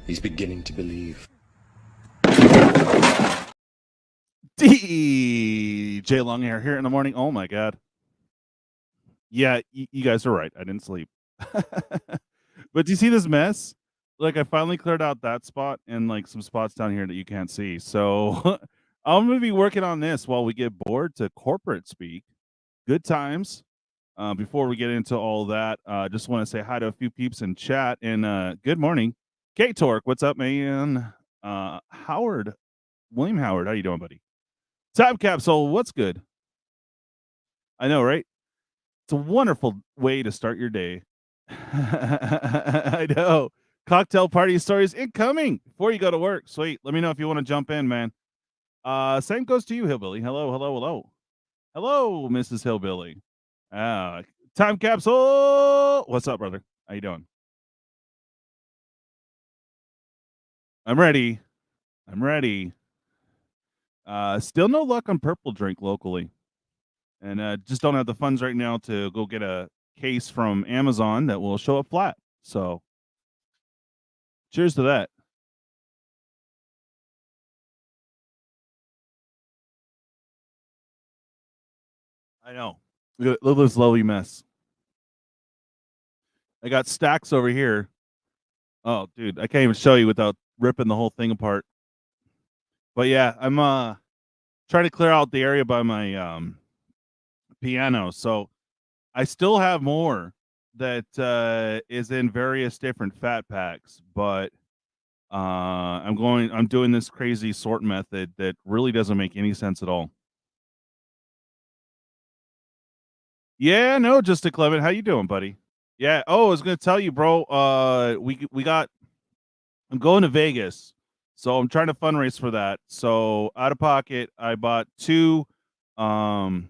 He's beginning to believe. DJ Longhair here in the morning. Oh my god. Yeah, you guys are right. I didn't sleep. But do you see this mess? Like I finally cleared out that spot and like some spots down here that you can't see. So I'm gonna be working on this while we get bored to corporate speak. Good times. Before we get into all that, just want to say hi to a few peeps in chat and good morning. K-Torque, what's up, man? Howard, William Howard, how you doing, buddy? Time Capsule, what's good? I know, right? It's a wonderful way to start your day. I know. Cocktail party stories incoming before you go to work. Sweet. Let me know if you want to jump in, man. Same goes to you, Hillbilly. Hello, hello, hello. Hello, Mrs. Hillbilly. Time Capsule. What's up, brother? How you doing? I'm ready. I'm ready. Still no luck on purple drink locally. And just don't have the funds right now to go get a case from Amazon that will show up flat. So cheers to that. I know. Look at this lovely mess. I got stacks over here. Oh, dude, I can't even show you without ripping the whole thing apart. But yeah, I'm trying to clear out the area by my piano. So I still have more that is in various different fat packs, but I'm doing this crazy sort method that really doesn't make any sense at all. Yeah, no, just a Clement. How you doing, buddy? Yeah. Oh, I was gonna tell you, bro. I'm going to Vegas, so I'm trying to fundraise for that. So out of pocket, I bought 2 cons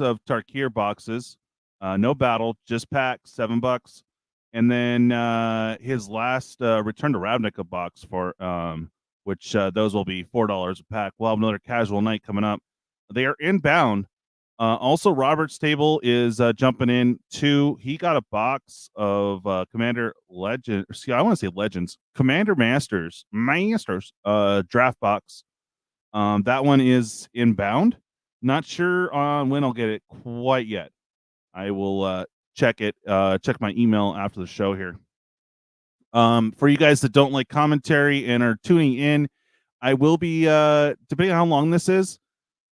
of Tarkir boxes. No battle, just pack, $7. And then his last Return to Ravnica box for which those will be $4 a pack. We'll have another casual night coming up. They are inbound. Also, Robert's table is jumping in too. He got a box of Commander Legend. See, I want to say Legends, Commander Masters draft box. That one is inbound. Not sure on when I'll get it quite yet. I will check it. Check my email after the show here. For you guys that don't like commentary and are tuning in, I will be depending on how long this is.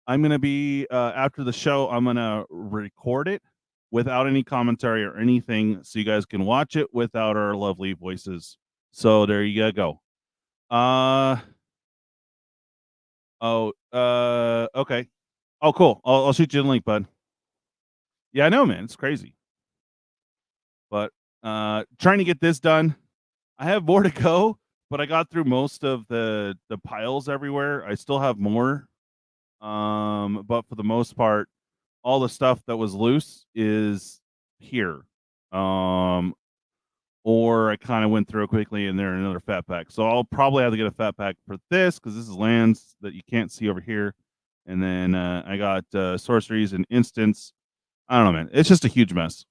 I'm going to be, after the show, I'm going to record it without any commentary or anything so you guys can watch it without our lovely voices. So there you go. Okay. Oh, cool. I'll shoot you the link, bud. Yeah, I know, man. It's crazy. But trying to get this done. I have more to go, but I got through most of the piles everywhere. I still have more. But for the most part, all the stuff that was loose is here. Or I kind of went through it quickly and they're another fat pack. So I'll probably have to get a fat pack for this because this is lands that you can't see over here. And then I got sorceries and instants. I don't know, man. It's just a huge mess.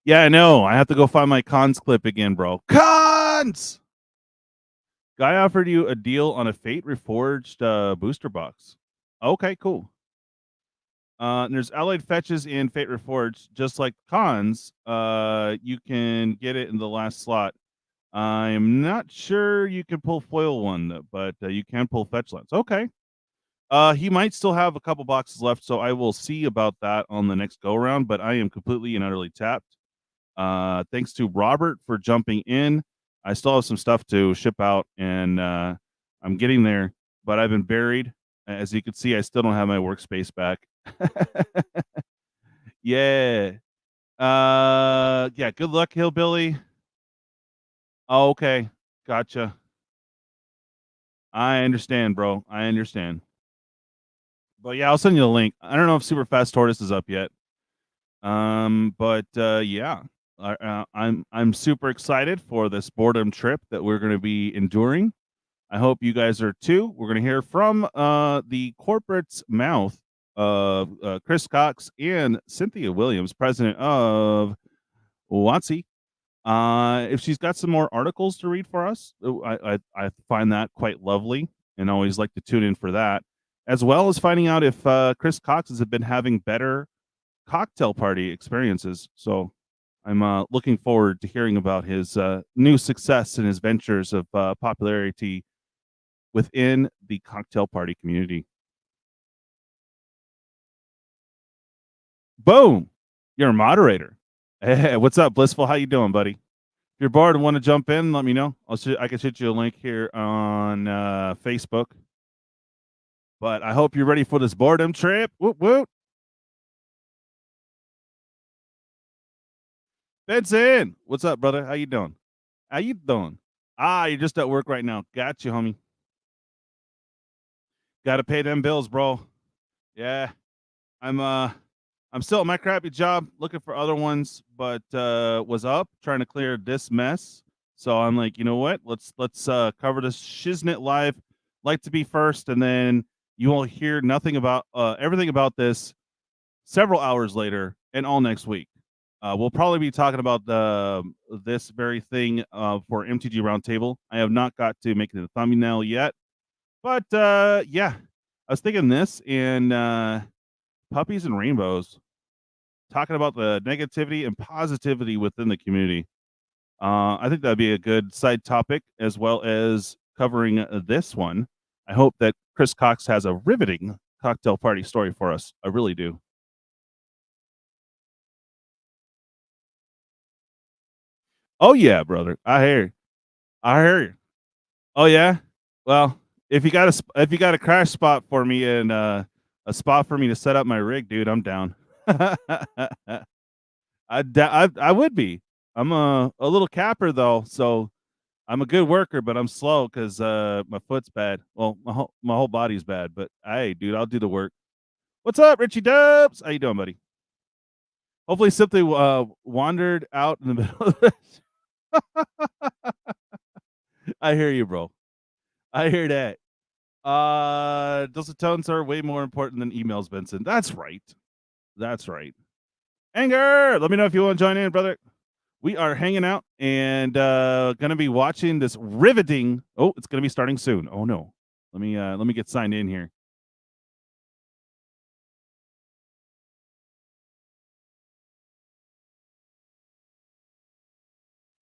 Yeah, I know. I have to go find my cons clip again, bro. Cons! Guy offered you a deal on a Fate Reforged booster box. Okay, cool. And there's allied fetches in Fate Reforged, just like cons. You can get it in the last slot. I'm not sure you can pull foil one, but you can pull fetch lands. Okay. He might still have a couple boxes left, so I will see about that on the next go around. But I am completely and utterly tapped. Thanks to Robert for jumping in. I still have some stuff to ship out, and I'm getting there. But I've been buried. As you can see, I still don't have my workspace back. Yeah. Yeah, good luck, Hillbilly. Oh, okay. Gotcha. I understand, bro. I understand. But yeah, I'll send you the link. I don't know if Super Fast Tortoise is up yet. But yeah. I'm super excited for this boredom trip that we're going to be enduring. I hope you guys are too. We're going to hear from the corporate's mouth of Chris Cox and Cynthia Williams, president of WotC. If she's got some more articles to read for us, I find that quite lovely, and always like to tune in for that, as well as finding out if Chris Cox has been having better cocktail party experiences. So I'm looking forward to hearing about his new success and his ventures of popularity within the cocktail party community. Boom! You're a moderator. Hey, what's up, Blissful? How you doing, buddy? If you're bored and want to jump in, let me know. I can shoot you a link here on Facebook. But I hope you're ready for this boredom trip. Whoop whoop. Benson, what's up, brother? How you doing? How you doing? You're just at work right now. Got you, homie. Got to pay them bills, bro. Yeah, I'm still at my crappy job, looking for other ones, but was up trying to clear this mess. So I'm like, you know what? Let's cover this shiznit live. Like to be first, and then you will hear nothing about everything about this several hours later and all next week. We'll probably be talking about this very thing for MTG Roundtable. I have not got to make it a thumbnail yet, but yeah, I was thinking this and puppies and rainbows, talking about the negativity and positivity within the community. I think that'd be a good side topic, as well as covering this one. I hope that Chris Cox has a riveting cocktail party story for us. I really do. Oh yeah, brother. I hear you. I hear you. Oh yeah. Well, if you got a crash spot for me and a spot for me to set up my rig, dude, I'm down. I would be. I'm a little capper though, so I'm a good worker, but I'm slow because my foot's bad. Well, my whole body's bad, but hey, dude, I'll do the work. What's up, Richie Dubz? How you doing, buddy? Hopefully, simply wandered out in the middle of this. I hear you, bro. I hear that. Those tones are way more important than emails, Benson. That's right. That's right. Anger. Let me know if you want to join in, brother. We are hanging out and gonna be watching this riveting. Oh, it's gonna be starting soon. Oh no. Let me get signed in here.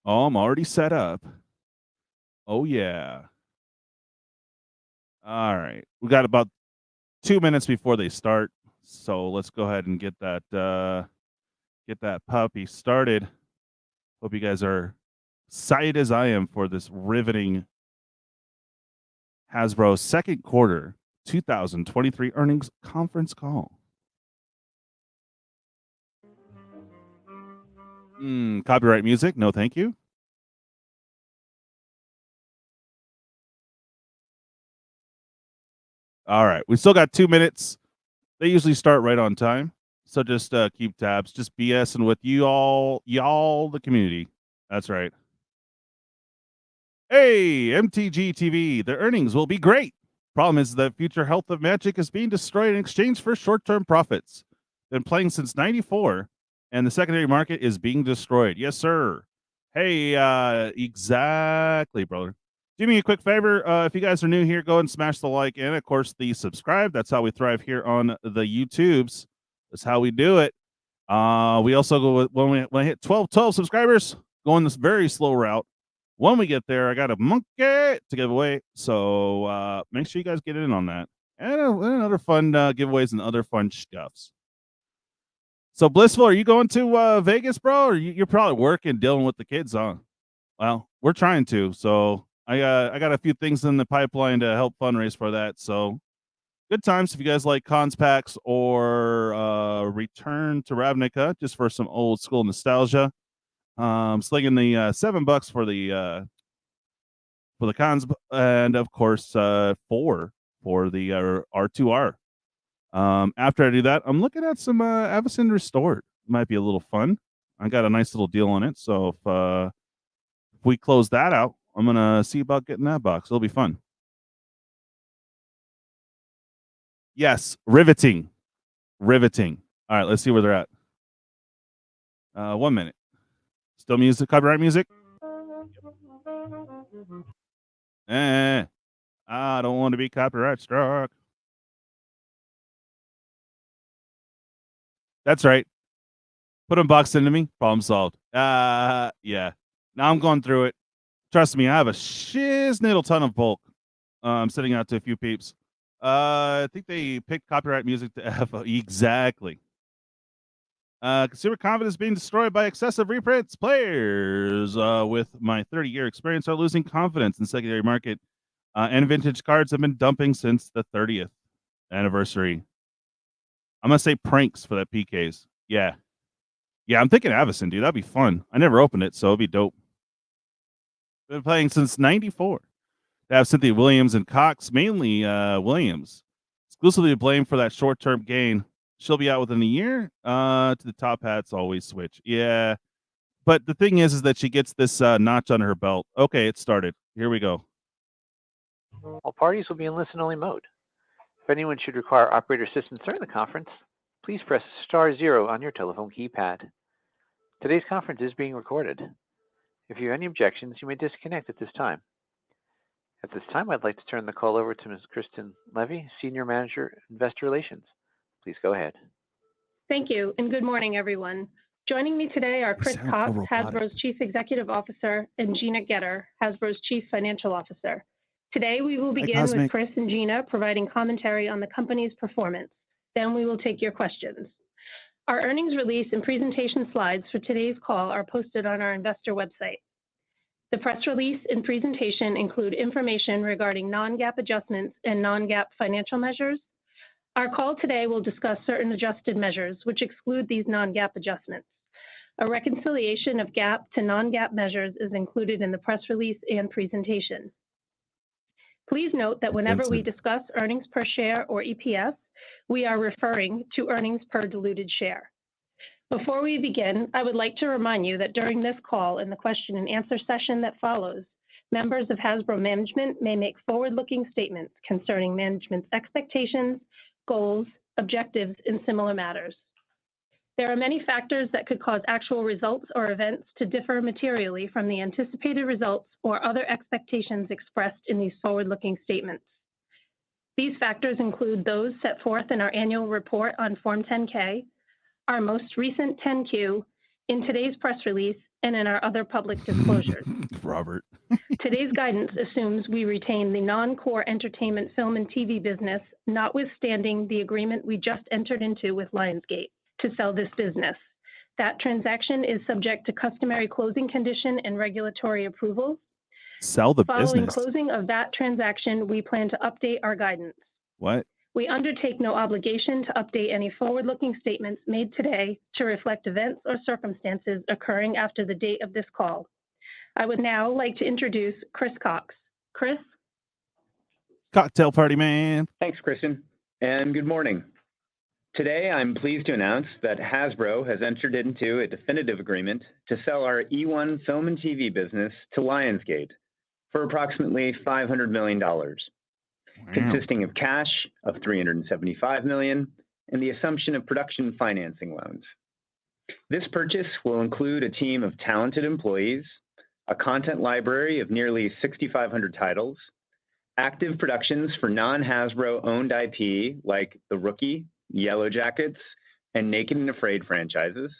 Oh, I'm already set up. Oh yeah. All right. We got about 2 minutes before they start. So let's go ahead and get that puppy started. Hope you guys are excited as I am for this riveting Hasbro second quarter 2023 earnings conference call. Copyright music? No, thank you. All right, we still got 2 minutes. They usually start right on time, so just keep tabs. Just BSing with y'all, the community. That's right. Hey, MTG TV, the earnings will be great. Problem is the future health of Magic is being destroyed in exchange for short-term profits. Been playing since '94, and the secondary market is being destroyed. Yes, sir. Hey, exactly, brother. Do me a quick favor. If you guys are new here, go and smash the like and, of course, the subscribe. That's how we thrive here on the YouTubes. That's how we do it. We also go with, when we hit 12 subscribers, going this very slow route. When we get there, I got a monkey to give away. So make sure you guys get in on that. And other fun giveaways and other fun stuffs. So Blissful, are you going to Vegas, bro? Or you're probably working, dealing with the kids, huh? Well, we're trying to. So I got a few things in the pipeline to help fundraise for that. So good times if you guys like cons packs or Return to Ravnica, just for some old school nostalgia. Slinging the $7 for the cons, and of course 4 for the R2R. After I do that, I'm looking at some Avacyn Restored. Might be a little fun. I got a nice little deal on it, so if we close that out, I'm gonna see about getting that box. It'll be fun. Yes, riveting. All right, let's see where they're at. 1 minute. Still music, copyright music? I don't want to be copyright struck. That's right. Put a box into me. Problem solved. Yeah. Now I'm going through it. Trust me, I have a shiznaddle ton of bulk. I'm sending out to a few peeps. I think they picked copyright music to F. Exactly. Consumer confidence being destroyed by excessive reprints. Players with my 30-year experience are losing confidence in secondary market, and vintage cards have been dumping since the 30th anniversary. I'm gonna say pranks for that PKs. Yeah, I'm thinking Avacyn, dude. That'd be fun. I never opened it, so it'd be dope. Been playing since '94. They have Cynthia Williams and Cox, mainly Williams, exclusively to blame for that short-term gain. She'll be out within a year. To the top hats always switch. Yeah, but the thing is that she gets this notch under her belt. Okay, it started. Here we go. All parties will be in listen-only mode. If anyone should require operator assistance during the conference, please press *0 on your telephone keypad. Today's conference is being recorded. If you have any objections, you may disconnect at this time. At this time, I'd like to turn the call over to Ms. Kristen Levy, Senior Manager, Investor Relations. Please go ahead. Thank you, and good morning, everyone. Joining me today are Chris Cox, Hasbro's Chief Executive Officer, and Gina Getter, Hasbro's Chief Financial Officer. Today, we will begin with Chris and Gina providing commentary on the company's performance. Then we will take your questions. Our earnings release and presentation slides for today's call are posted on our investor website. The press release and presentation include information regarding non-GAAP adjustments and non-GAAP financial measures. Our call today will discuss certain adjusted measures, which exclude these non-GAAP adjustments. A reconciliation of GAAP to non-GAAP measures is included in the press release and presentation. Please note that whenever we discuss earnings per share or EPS, we are referring to earnings per diluted share. Before we begin, I would like to remind you that during this call and the question and answer session that follows, members of Hasbro management may make forward-looking statements concerning management's expectations, goals, objectives, and similar matters. There are many factors that could cause actual results or events to differ materially from the anticipated results or other expectations expressed in these forward-looking statements. These factors include those set forth in our annual report on Form 10-K, our most recent 10-Q, in today's press release, and in our other public disclosures. Robert. Today's guidance assumes we retain the non-core entertainment film and TV business, notwithstanding the agreement we just entered into with Lionsgate to sell this business. That transaction is subject to customary closing condition and regulatory approvals. Sell the Following business. closing of that transaction, we plan to update our guidance. What? We undertake no obligation to update any forward-looking statements made today to reflect events or circumstances occurring after the date of this call. I would now like to introduce Chris Cox. Chris? Cocktail Party Man. Thanks, Kristen, and good morning. Today, I'm pleased to announce that Hasbro has entered into a definitive agreement to sell our eOne film and TV business to Lionsgate for approximately $500 million, consisting of cash of $375 million and the assumption of production financing loans. This purchase will include a team of talented employees, a content library of nearly 6,500 titles, active productions for non-Hasbro owned IP like The Rookie, Yellow Jackets, and Naked and Afraid franchises,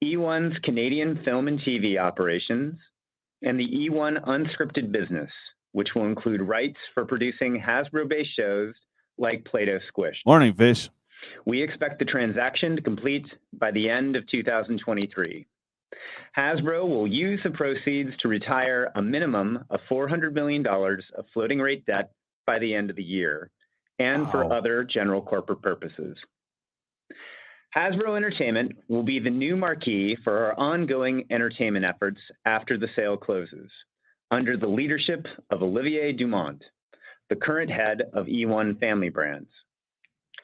eOne's Canadian film and TV operations, and the eOne unscripted business, which will include rights for producing Hasbro-based shows like Play-Doh Squished. Morning, Fish. We expect the transaction to complete by the end of 2023. Hasbro will use the proceeds to retire a minimum of $400 million of floating rate debt by the end of the year, and for other general corporate purposes. Hasbro Entertainment will be the new marquee for our ongoing entertainment efforts after the sale closes, under the leadership of Olivier Dumont, the current head of eOne Family Brands.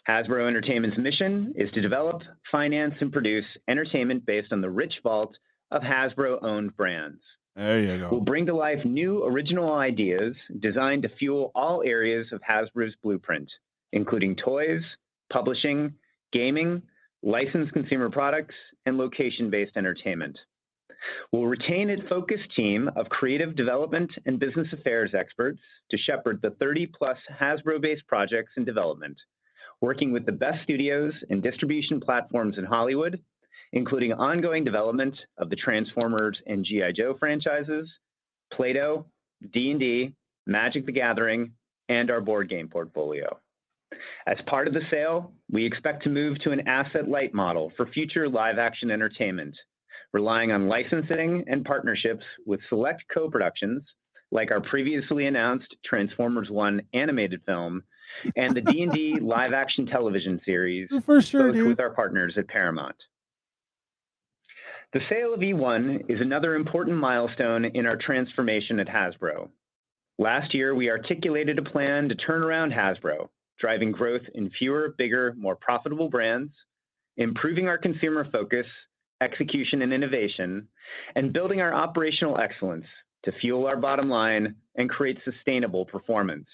Hasbro Entertainment's mission is to develop, finance, and produce entertainment based on the rich vault of Hasbro-owned brands. There you go. We'll bring to life new original ideas designed to fuel all areas of Hasbro's blueprint, including toys, publishing, gaming, licensed consumer products, and location-based entertainment. We'll retain a focused team of creative development and business affairs experts to shepherd the 30-plus Hasbro-based projects in development, working with the best studios and distribution platforms in Hollywood, including ongoing development of the Transformers and G.I. Joe franchises, Play-Doh, D&D, Magic the Gathering, and our board game portfolio. As part of the sale, we expect to move to an asset-light model for future live-action entertainment, relying on licensing and partnerships with select co-productions, like our previously announced Transformers 1 animated film and the D&D live-action television series, both with our partners at Paramount. The sale of E1 is another important milestone in our transformation at Hasbro. Last year, we articulated a plan to turn around Hasbro, driving growth in fewer, bigger, more profitable brands, improving our consumer focus, execution, and innovation, and building our operational excellence to fuel our bottom line and create sustainable performance.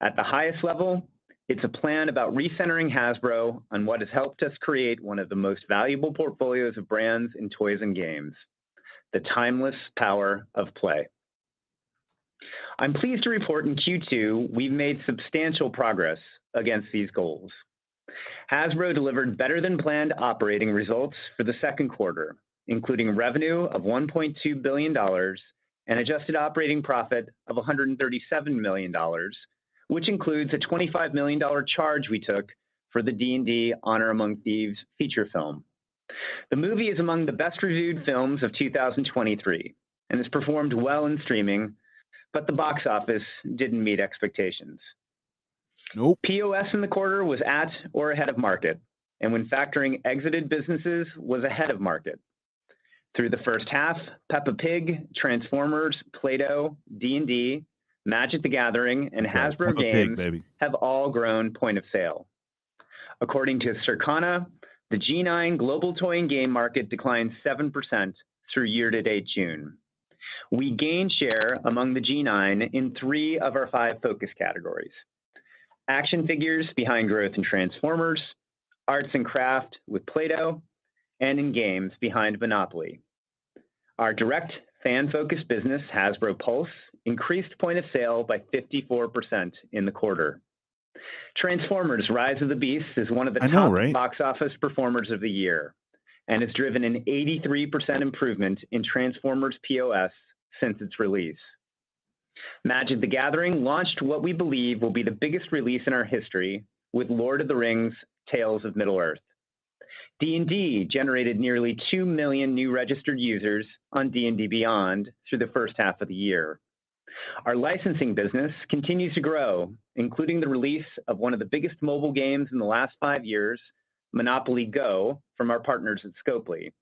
At the highest level, it's a plan about recentering Hasbro on what has helped us create one of the most valuable portfolios of brands in toys and games, the timeless power of play. I'm pleased to report in Q2, we've made substantial progress against these goals. Hasbro delivered better than planned operating results for the second quarter, including revenue of $1.2 billion and adjusted operating profit of $137 million, which includes a $25 million charge we took for the D&D Honor Among Thieves feature film. The movie is among the best reviewed films of 2023 and has performed well in streaming, but the box office didn't meet expectations. Nope. POS in the quarter was at or ahead of market, and when factoring exited businesses, was ahead of market. Through the first half, Peppa Pig, Transformers, Play-Doh, D&D, Magic the Gathering, and Hasbro Games have all grown point of sale. According to Circana, the G9 global toy and game market declined 7% through year-to-date June. We gained share among the G9 in 3 of our 5 focus categories: action figures behind growth in Transformers, arts and craft with Play-Doh, and in games behind Monopoly. Our direct fan-focused business, Hasbro Pulse, increased point of sale by 54% in the quarter. Transformers Rise of the Beasts is one of the top box office performers of the year, and has driven an 83% improvement in Transformers POS since its release. Magic the Gathering launched what we believe will be the biggest release in our history with Lord of the Rings, Tales of Middle-earth. D&D generated nearly 2 million new registered users on D&D Beyond through the first half of the year. Our licensing business continues to grow, including the release of one of the biggest mobile games in the last 5 years, Monopoly Go, from our partners at Scopely,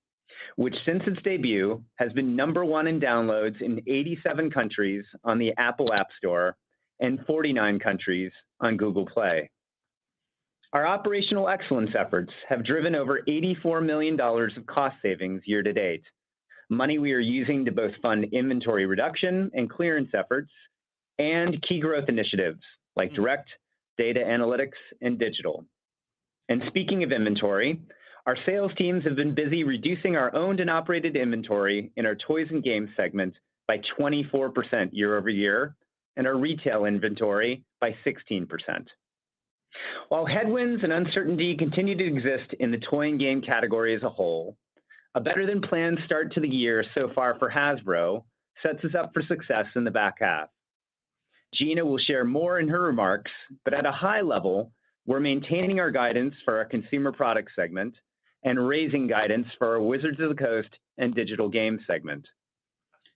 which since its debut has been #1 in downloads in 87 countries on the Apple App Store and 49 countries on Google Play. Our operational excellence efforts have driven over $84 million of cost savings year to date, money we are using to both fund inventory reduction and clearance efforts and key growth initiatives like direct, data analytics, and digital. And speaking of inventory, our sales teams have been busy reducing our owned and operated inventory in our toys and games segment by 24% year over year, and our retail inventory by 16%. While headwinds and uncertainty continue to exist in the toy and game category as a whole, a better than planned start to the year so far for Hasbro sets us up for success in the back half. Gina will share more in her remarks, but at a high level, we're maintaining our guidance for our consumer product segment and raising guidance for our Wizards of the Coast and digital game segment.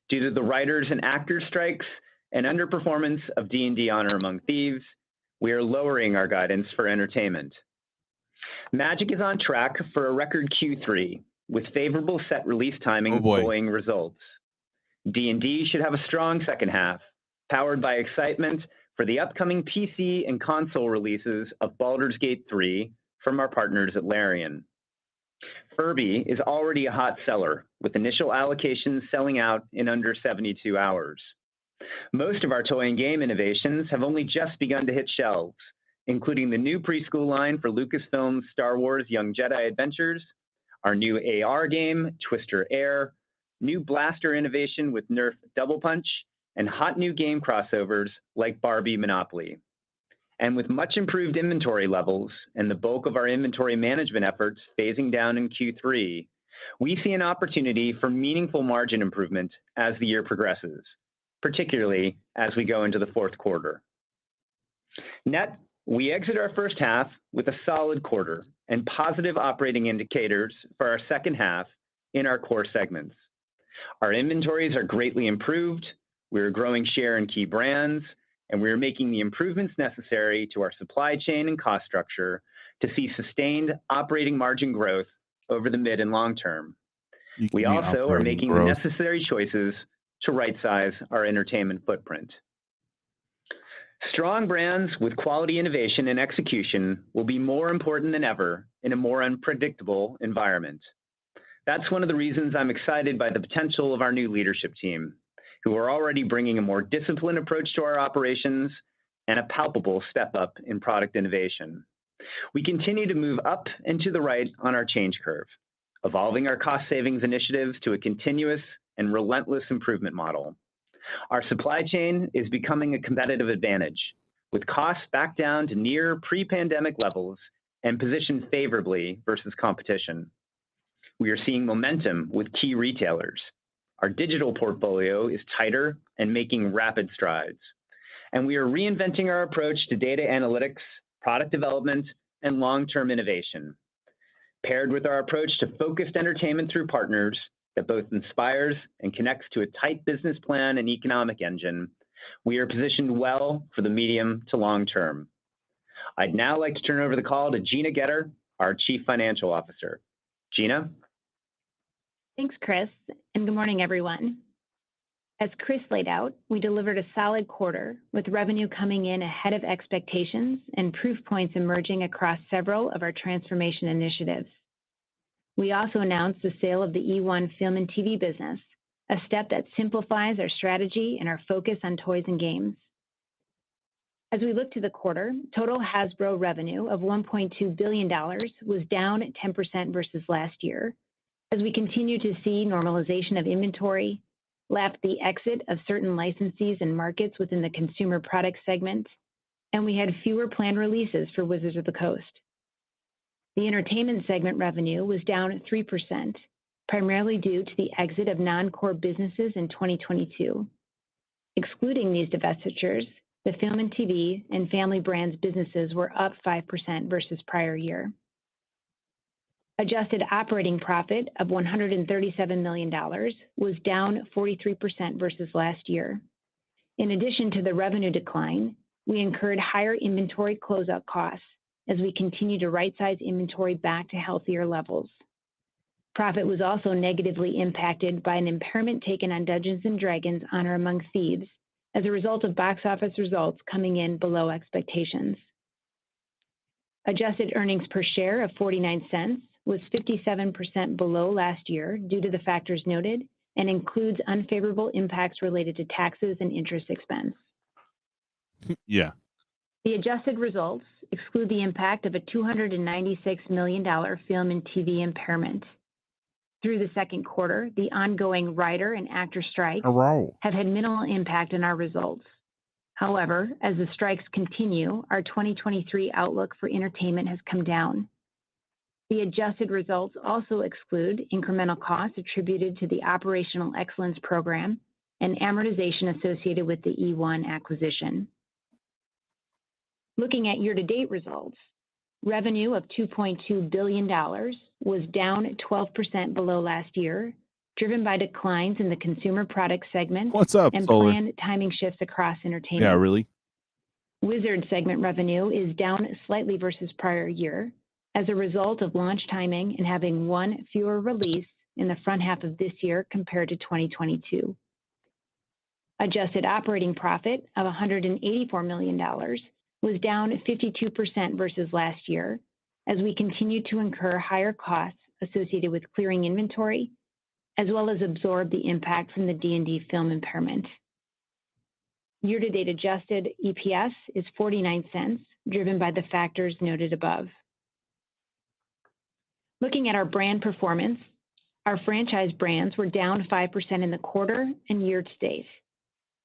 Due to the writers and actors strikes and underperformance of D&D Honor Among Thieves, we are lowering our guidance for entertainment. Magic is on track for a record Q3 with favorable set release timing buoying results. D&D should have a strong second half, powered by excitement for the upcoming PC and console releases of Baldur's Gate 3 from our partners at Larian. Furby is already a hot seller, with initial allocations selling out in under 72 hours. Most of our toy and game innovations have only just begun to hit shelves, including the new preschool line for Lucasfilm's Star Wars Young Jedi Adventures, our new AR game, Twister Air, new blaster innovation with Nerf Double Punch, and hot new game crossovers like Barbie Monopoly. And with much improved inventory levels and the bulk of our inventory management efforts phasing down in Q3, we see an opportunity for meaningful margin improvement as the year progresses, particularly as we go into the fourth quarter. Net, we exit our first half with a solid quarter and positive operating indicators for our second half in our core segments. Our inventories are greatly improved, we are growing share in key brands, and we are making the improvements necessary to our supply chain and cost structure to see sustained operating margin growth over the mid and long term. We also are making the necessary choices to right-size our entertainment footprint. Strong brands with quality innovation and execution will be more important than ever in a more unpredictable environment. That's one of the reasons I'm excited by the potential of our new leadership team, who are already bringing a more disciplined approach to our operations and a palpable step up in product innovation. We continue to move up and to the right on our change curve, evolving our cost savings initiatives to a continuous and relentless improvement model. Our supply chain is becoming a competitive advantage, with costs back down to near pre-pandemic levels and positioned favorably versus competition. We are seeing momentum with key retailers. Our digital portfolio is tighter and making rapid strides. And we are reinventing our approach to data analytics, product development, and long-term innovation. Paired with our approach to focused entertainment through partners that both inspires and connects to a tight business plan and economic engine, we are positioned well for the medium to long term. I'd now like to turn over the call to Gina Getter, our Chief Financial Officer. Gina? Thanks, Chris, and good morning, everyone. As Chris laid out, we delivered a solid quarter with revenue coming in ahead of expectations and proof points emerging across several of our transformation initiatives. We also announced the sale of the eOne Film and TV business, a step that simplifies our strategy and our focus on toys and games. As we look to the quarter, total Hasbro revenue of $1.2 billion was down 10% versus last year, as we continue to see normalization of inventory, lap the exit of certain licensees and markets within the consumer products segment, and we had fewer planned releases for Wizards of the Coast. The entertainment segment revenue was down 3%, primarily due to the exit of non-core businesses in 2022. Excluding these divestitures, the film and TV and family brands businesses were up 5% versus prior year. Adjusted operating profit of $137 million was down 43% versus last year. In addition to the revenue decline, we incurred higher inventory closeout costs as we continue to right-size inventory back to healthier levels. Profit was also negatively impacted by an impairment taken on Dungeons & Dragons: Honor Among Thieves as a result of box office results coming in below expectations. Adjusted earnings per share of 49 cents was 57% below last year due to the factors noted and includes unfavorable impacts related to taxes and interest expense. Yeah. The adjusted results exclude the impact of a $296 million film and TV impairment. Through the second quarter, the ongoing writer and actor strikes have had minimal impact on our results. However, as the strikes continue, our 2023 outlook for entertainment has come down. The adjusted results also exclude incremental costs attributed to the Operational Excellence Program and amortization associated with the eOne acquisition. Looking at year-to-date results, revenue of $2.2 billion was down 12% below last year, driven by declines in the consumer products segment and planned timing shifts across entertainment. Yeah, really? Wizard segment revenue is down slightly versus prior year as a result of launch timing and having one fewer release in the front half of this year compared to 2022. Adjusted operating profit of $184 million was down 52% versus last year as we continue to incur higher costs associated with clearing inventory, as well as absorb the impact from the D&D film impairment. Year-to-date adjusted EPS is 49 cents, driven by the factors noted above. Looking at our brand performance, Our franchise brands were down 5% in the quarter and year to date.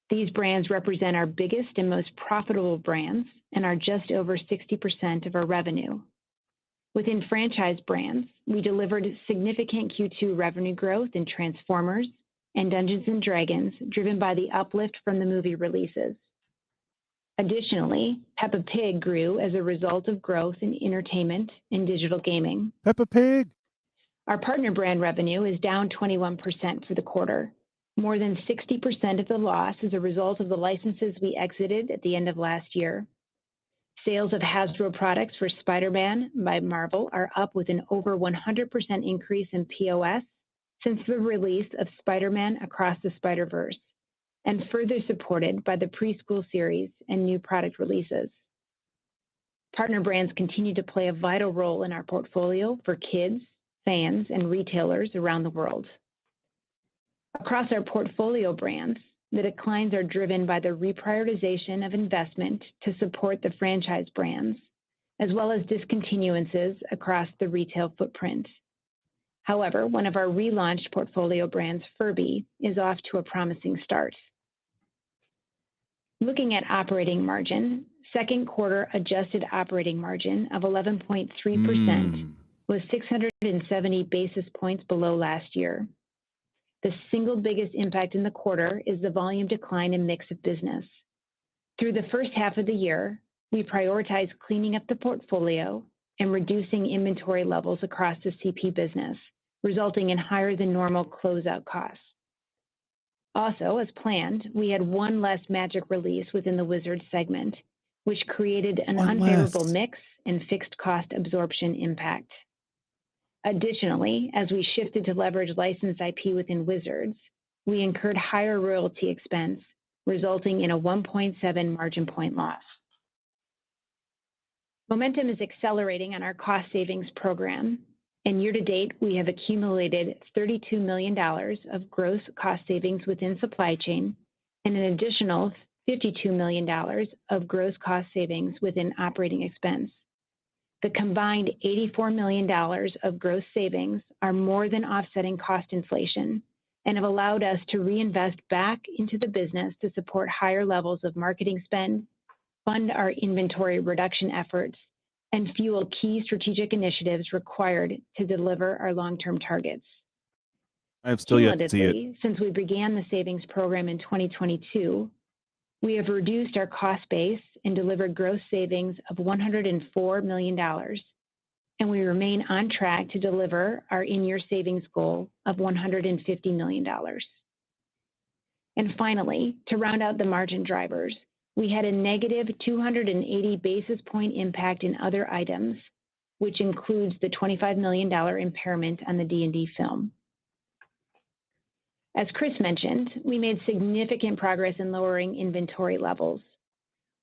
These brands represent our biggest and most profitable brands and are just over 60% of our revenue. Within franchise brands, we delivered significant Q2 revenue growth in Transformers and Dungeons & Dragons, driven by the uplift from the movie releases. Additionally, Peppa Pig grew as a result of growth in entertainment and digital gaming. Peppa Pig! Our partner brand revenue is down 21% for the quarter. More than 60% of the loss is a result of the licenses we exited at the end of last year. Sales of Hasbro products for Spider-Man by Marvel are up with an over 100% increase in POS since the release of Spider-Man Across the Spider-Verse, and further supported by the preschool series and new product releases. Partner brands continue to play a vital role in our portfolio for kids, fans, and retailers around the world. Across our portfolio brands, the declines are driven by the reprioritization of investment to support the franchise brands, as well as discontinuances across the retail footprint. However, one of our relaunched portfolio brands, Furby, is off to a promising start. Looking at operating margin, second quarter adjusted operating margin of 11.3% was 670 basis points below last year. The single biggest impact in the quarter is the volume decline in mix of business. Through the first half of the year, we prioritized cleaning up the portfolio and reducing inventory levels across the CP business, resulting in higher than normal closeout costs. Also, as planned, we had one less Magic release within the Wizards segment, which created an unfavorable mix and fixed cost absorption impact. Additionally, as we shifted to leverage licensed IP within Wizards, we incurred higher royalty expense, resulting in a 1.7 margin point loss. Momentum is accelerating on our cost savings program, and year to date, we have accumulated $32 million of gross cost savings within supply chain and an additional $52 million of gross cost savings within operating expense. The combined $84 million of gross savings are more than offsetting cost inflation and have allowed us to reinvest back into the business to support higher levels of marketing spend, fund our inventory reduction efforts, and fuel key strategic initiatives required to deliver our long-term targets. I have still yet to see it. Since we began the savings program in 2022, we have reduced our cost base and delivered gross savings of $104 million, and we remain on track to deliver our in-year savings goal of $150 million. And finally, to round out the margin drivers, we had a negative 280 basis point impact in other items, which includes the $25 million impairment on the D&D film. As Kris mentioned, we made significant progress in lowering inventory levels.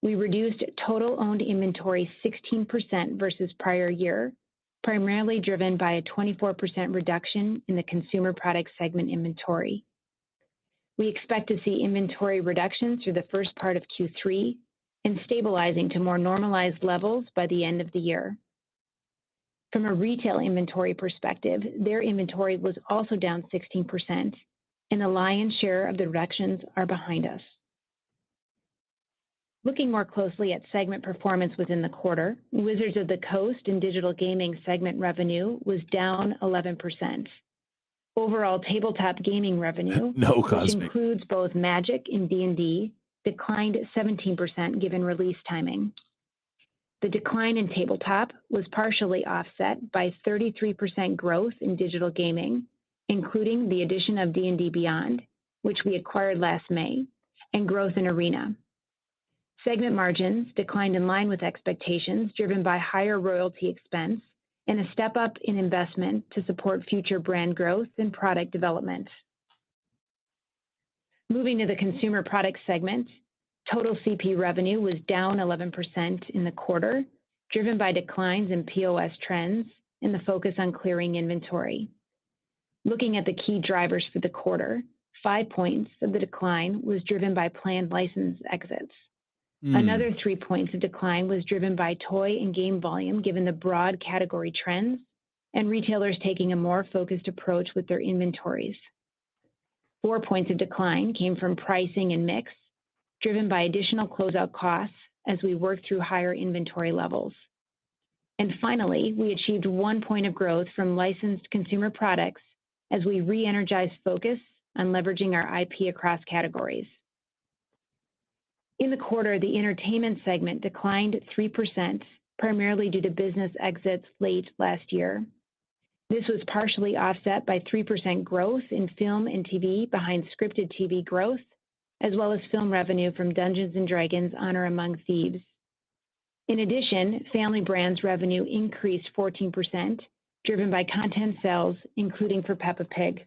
We reduced total owned inventory 16% versus prior year, primarily driven by a 24% reduction in the consumer products segment inventory. We expect to see inventory reductions through the first part of Q3 and stabilizing to more normalized levels by the end of the year. From a retail inventory perspective, their inventory was also down 16%, and the lion's share of the reductions are behind us. Looking more closely at segment performance within the quarter, Wizards of the Coast and Digital Gaming segment revenue was down 11%. Overall tabletop gaming revenue, which includes both Magic and D&D, declined 17% given release timing. The decline in tabletop was partially offset by 33% growth in digital gaming, including the addition of D&D Beyond, which we acquired last May, and growth in Arena. Segment margins declined in line with expectations, driven by higher royalty expense and a step up in investment to support future brand growth and product development. Moving to the consumer products segment, total CP revenue was down 11% in the quarter, driven by declines in POS trends and the focus on clearing inventory. Looking at the key drivers for the quarter, 5 points of the decline was driven by planned license exits. Another 3 points of decline was driven by toy and game volume, given the broad category trends, and retailers taking a more focused approach with their inventories. 4 points of decline came from pricing and mix, driven by additional closeout costs as we work through higher inventory levels. And finally, we achieved 1 point of growth from licensed consumer products as we re-energized focus on leveraging our IP across categories. In the quarter, the entertainment segment declined 3%, primarily due to business exits late last year. This was partially offset by 3% growth in film and TV behind scripted TV growth, as well as film revenue from Dungeons & Dragons Honor Among Thieves. In addition, Family Brands revenue increased 14%, driven by content sales, including for Peppa Pig.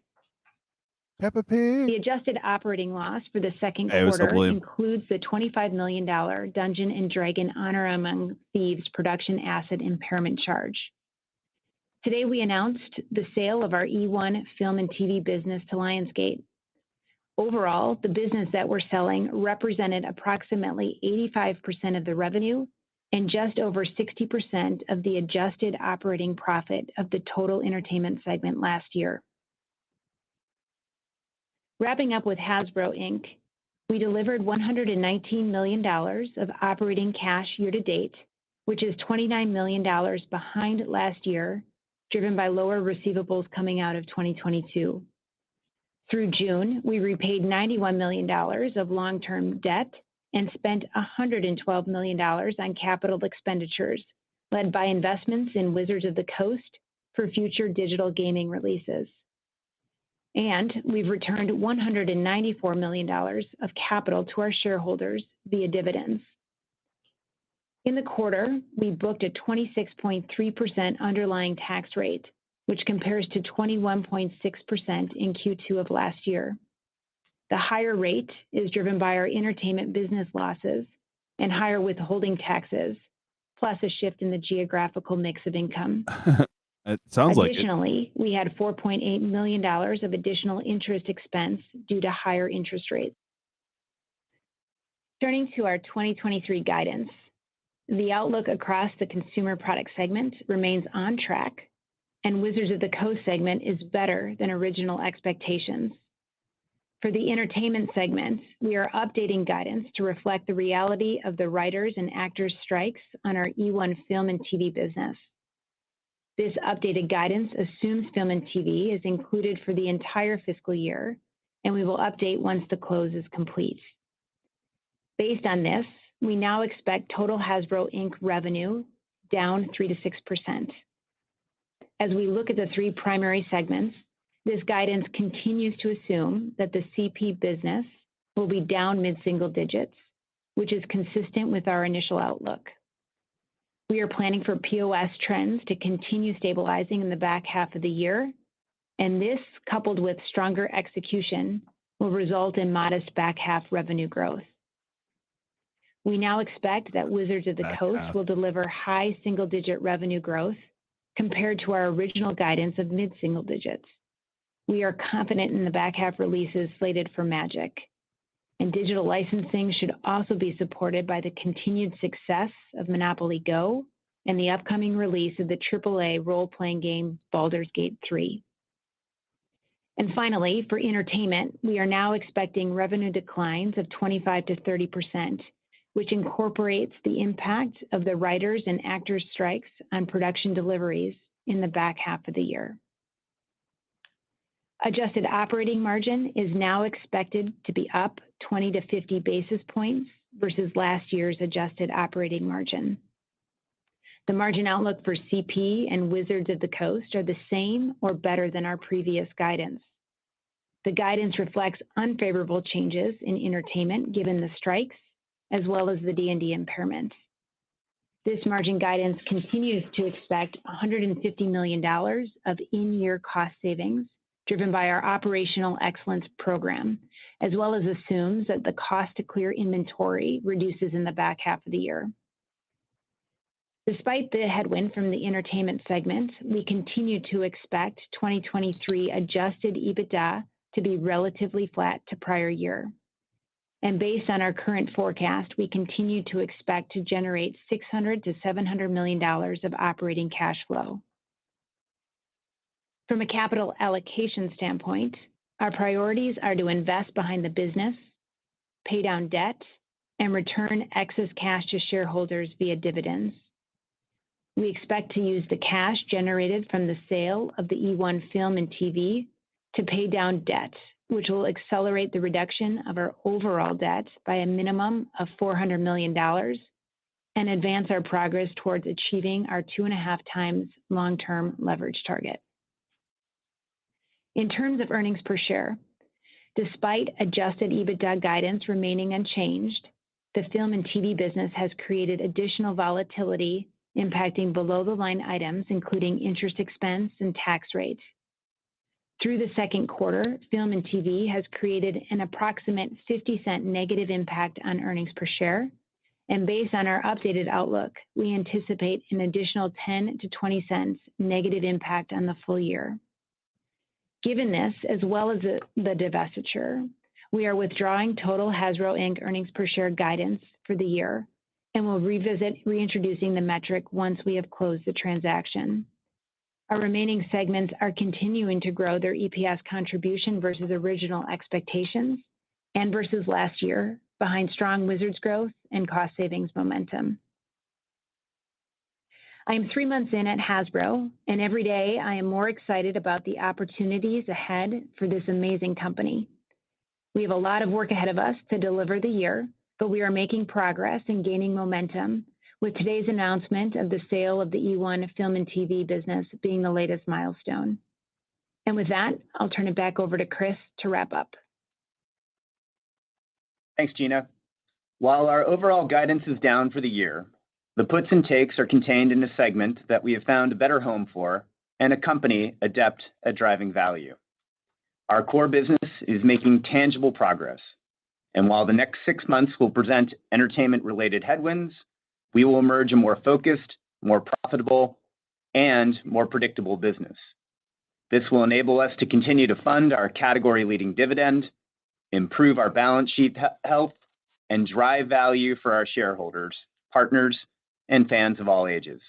Peppa Pig. The adjusted operating loss for the second quarter includes the $25 million Dungeon & Dragon Honor Among Thieves production asset impairment charge. Today, we announced the sale of our eOne film and TV business to Lionsgate. Overall, the business that we're selling represented approximately 85% of the revenue and just over 60% of the adjusted operating profit of the total entertainment segment last year. Wrapping up with Hasbro Inc., we delivered $119 million of operating cash year to date, which is $29 million behind last year, driven by lower receivables coming out of 2022. Through June, we repaid $91 million of long-term debt and spent $112 million on capital expenditures, led by investments in Wizards of the Coast for future digital gaming releases. And we've returned $194 million of capital to our shareholders via dividends. In the quarter, we booked a 26.3% underlying tax rate, which compares to 21.6% in Q2 of last year. The higher rate is driven by our entertainment business losses and higher withholding taxes, plus a shift in the geographical mix of income. It sounds like it. Additionally, we had $4.8 million of additional interest expense due to higher interest rates. Turning to our 2023 guidance, the outlook across the consumer product segment remains on track, and Wizards of the Coast segment is better than original expectations. For the entertainment segment, we are updating guidance to reflect the reality of the writers and actors strikes on our eOne film and TV business. This updated guidance assumes film and TV is included for the entire fiscal year, and we will update once the close is complete. Based on this, we now expect total Hasbro Inc. revenue down 3 to 6%. As we look at the three primary segments, this guidance continues to assume that the CP business will be down mid-single digits, which is consistent with our initial outlook. We are planning for POS trends to continue stabilizing in the back half of the year, and this, coupled with stronger execution, will result in modest back half revenue growth. We now expect that Wizards of the Coast will deliver high single-digit revenue growth compared to our original guidance of mid-single digits. We are confident in the back half releases slated for Magic, and digital licensing should also be supported by the continued success of Monopoly Go and the upcoming release of the AAA role-playing game Baldur's Gate 3. And finally, for entertainment, we are now expecting revenue declines of 25 to 30%, which incorporates the impact of the writers and actors strikes on production deliveries in the back half of the year. Adjusted operating margin is now expected to be up 20 to 50 basis points versus last year's adjusted operating margin. The margin outlook for CP and Wizards of the Coast are the same or better than our previous guidance. The guidance reflects unfavorable changes in entertainment given the strikes, as well as the D&D impairment. This margin guidance continues to expect $150 million of in-year cost savings driven by our operational excellence program, as well as assumes that the cost to clear inventory reduces in the back half of the year. Despite the headwind from the entertainment segment, we continue to expect 2023 adjusted EBITDA to be relatively flat to prior year. And based on our current forecast, we continue to expect to generate $600 to $700 million of operating cash flow. From a capital allocation standpoint, our priorities are to invest behind the business, pay down debt, and return excess cash to shareholders via dividends. We expect to use the cash generated from the sale of the E1 film and TV to pay down debt, which will accelerate the reduction of our overall debt by a minimum of $400 million and advance our progress towards achieving our 2.5 times long-term leverage target. In terms of earnings per share, despite adjusted EBITDA guidance remaining unchanged, the film and TV business has created additional volatility impacting below-the-line items, including interest expense and tax rates. Through the second quarter, film and TV has created an approximate 50-cent negative impact on earnings per share, and based on our updated outlook, we anticipate an additional 10 to 20 cents negative impact on the full year. Given this, as well as the divestiture, we are withdrawing total Hasbro Inc. earnings per share guidance for the year, and will revisit reintroducing the metric once we have closed the transaction. Our remaining segments are continuing to grow their EPS contribution versus original expectations and versus last year, behind strong Wizards growth and cost savings momentum. I am 3 months in at Hasbro, and every day I am more excited about the opportunities ahead for this amazing company. We have a lot of work ahead of us to deliver the year, but we are making progress and gaining momentum, with today's announcement of the sale of the E1 film and TV business being the latest milestone. And with that, I'll turn it back over to Kris to wrap up. Thanks, Gina. While our overall guidance is down for the year, the puts and takes are contained in a segment that we have found a better home for and a company adept at driving value. Our core business is making tangible progress, and while the next 6 months will present entertainment-related headwinds, we will emerge a more focused, more profitable, and more predictable business. This will enable us to continue to fund our category-leading dividend, improve our balance sheet health, and drive value for our shareholders, partners, and fans of all ages.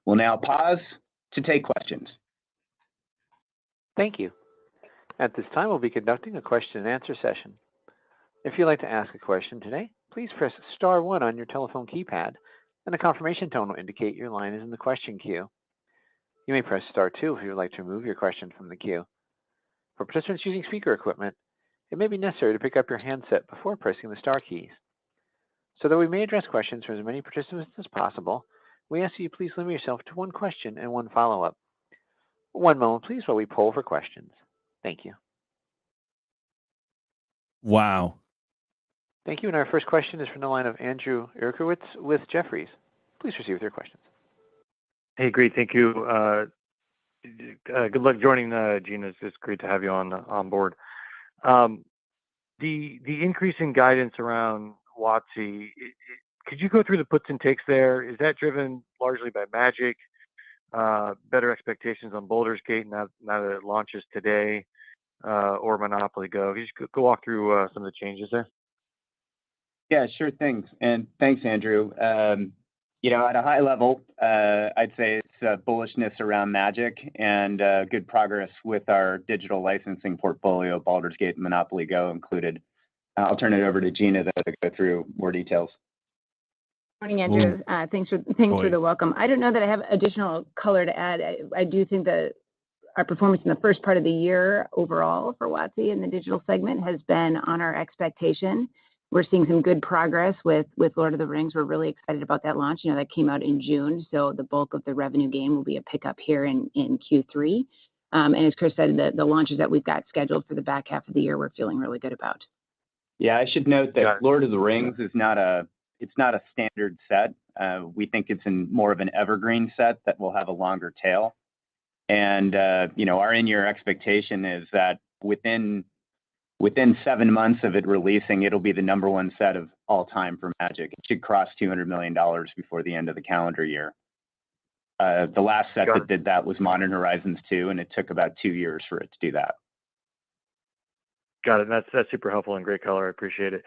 We'll now pause to take questions. Thank you. At this time, we'll be conducting a question and answer session. If you'd like to ask a question today, please press star 1 on your telephone keypad, and a confirmation tone will indicate your line is in the question queue. You may press star 2 if you would like to remove your question from the queue. For participants using speaker equipment, it may be necessary to pick up your handset before pressing the star keys. So that we may address questions from as many participants as possible, we ask that you please limit yourself to 1 question and 1 follow-up. 1 moment, please, while we poll for questions. Thank you. Wow. Thank you. And our first question is from the line of Andrew Uerkwitz with Jefferies. Please proceed with your questions. Hey, great. Thank you. Good luck joining, Gina. It's great to have you on board. The increase in guidance around WotC, could you go through the puts and takes there? Is that driven largely by Magic, better expectations on Baldur's Gate now that it launches today, or Monopoly Go? Could you just go walk through some of the changes there? Yeah, sure thing. And thanks, Andrew. At a high level, I'd say it's bullishness around Magic and good progress with our digital licensing portfolio, Baldur's Gate and Monopoly Go included. I'll turn it over to Gina to go through more details. Morning, Andrew. Thanks for the welcome. I don't know that I have additional color to add. I do think that our performance in the first part of the year overall for WotC in the digital segment has been on our expectation. We're seeing some good progress with Lord of the Rings. We're really excited about that launch. That came out in June, so the bulk of the revenue gain will be a pickup here in Q3. And as Kris said, the launches that we've got scheduled for the back half of the year, we're feeling really good about. Yeah, I should note that Lord of the Rings is not a standard set. We think it's more of an evergreen set that will have a longer tail. And our in-year expectation is that within 7 months of it releasing, it'll be the #1 set of all time for Magic. It should cross $200 million before the end of the calendar year. The last set that did that was Modern Horizons 2, and it took about 2 years for it to do that. Got it. That's super helpful and great color. I appreciate it.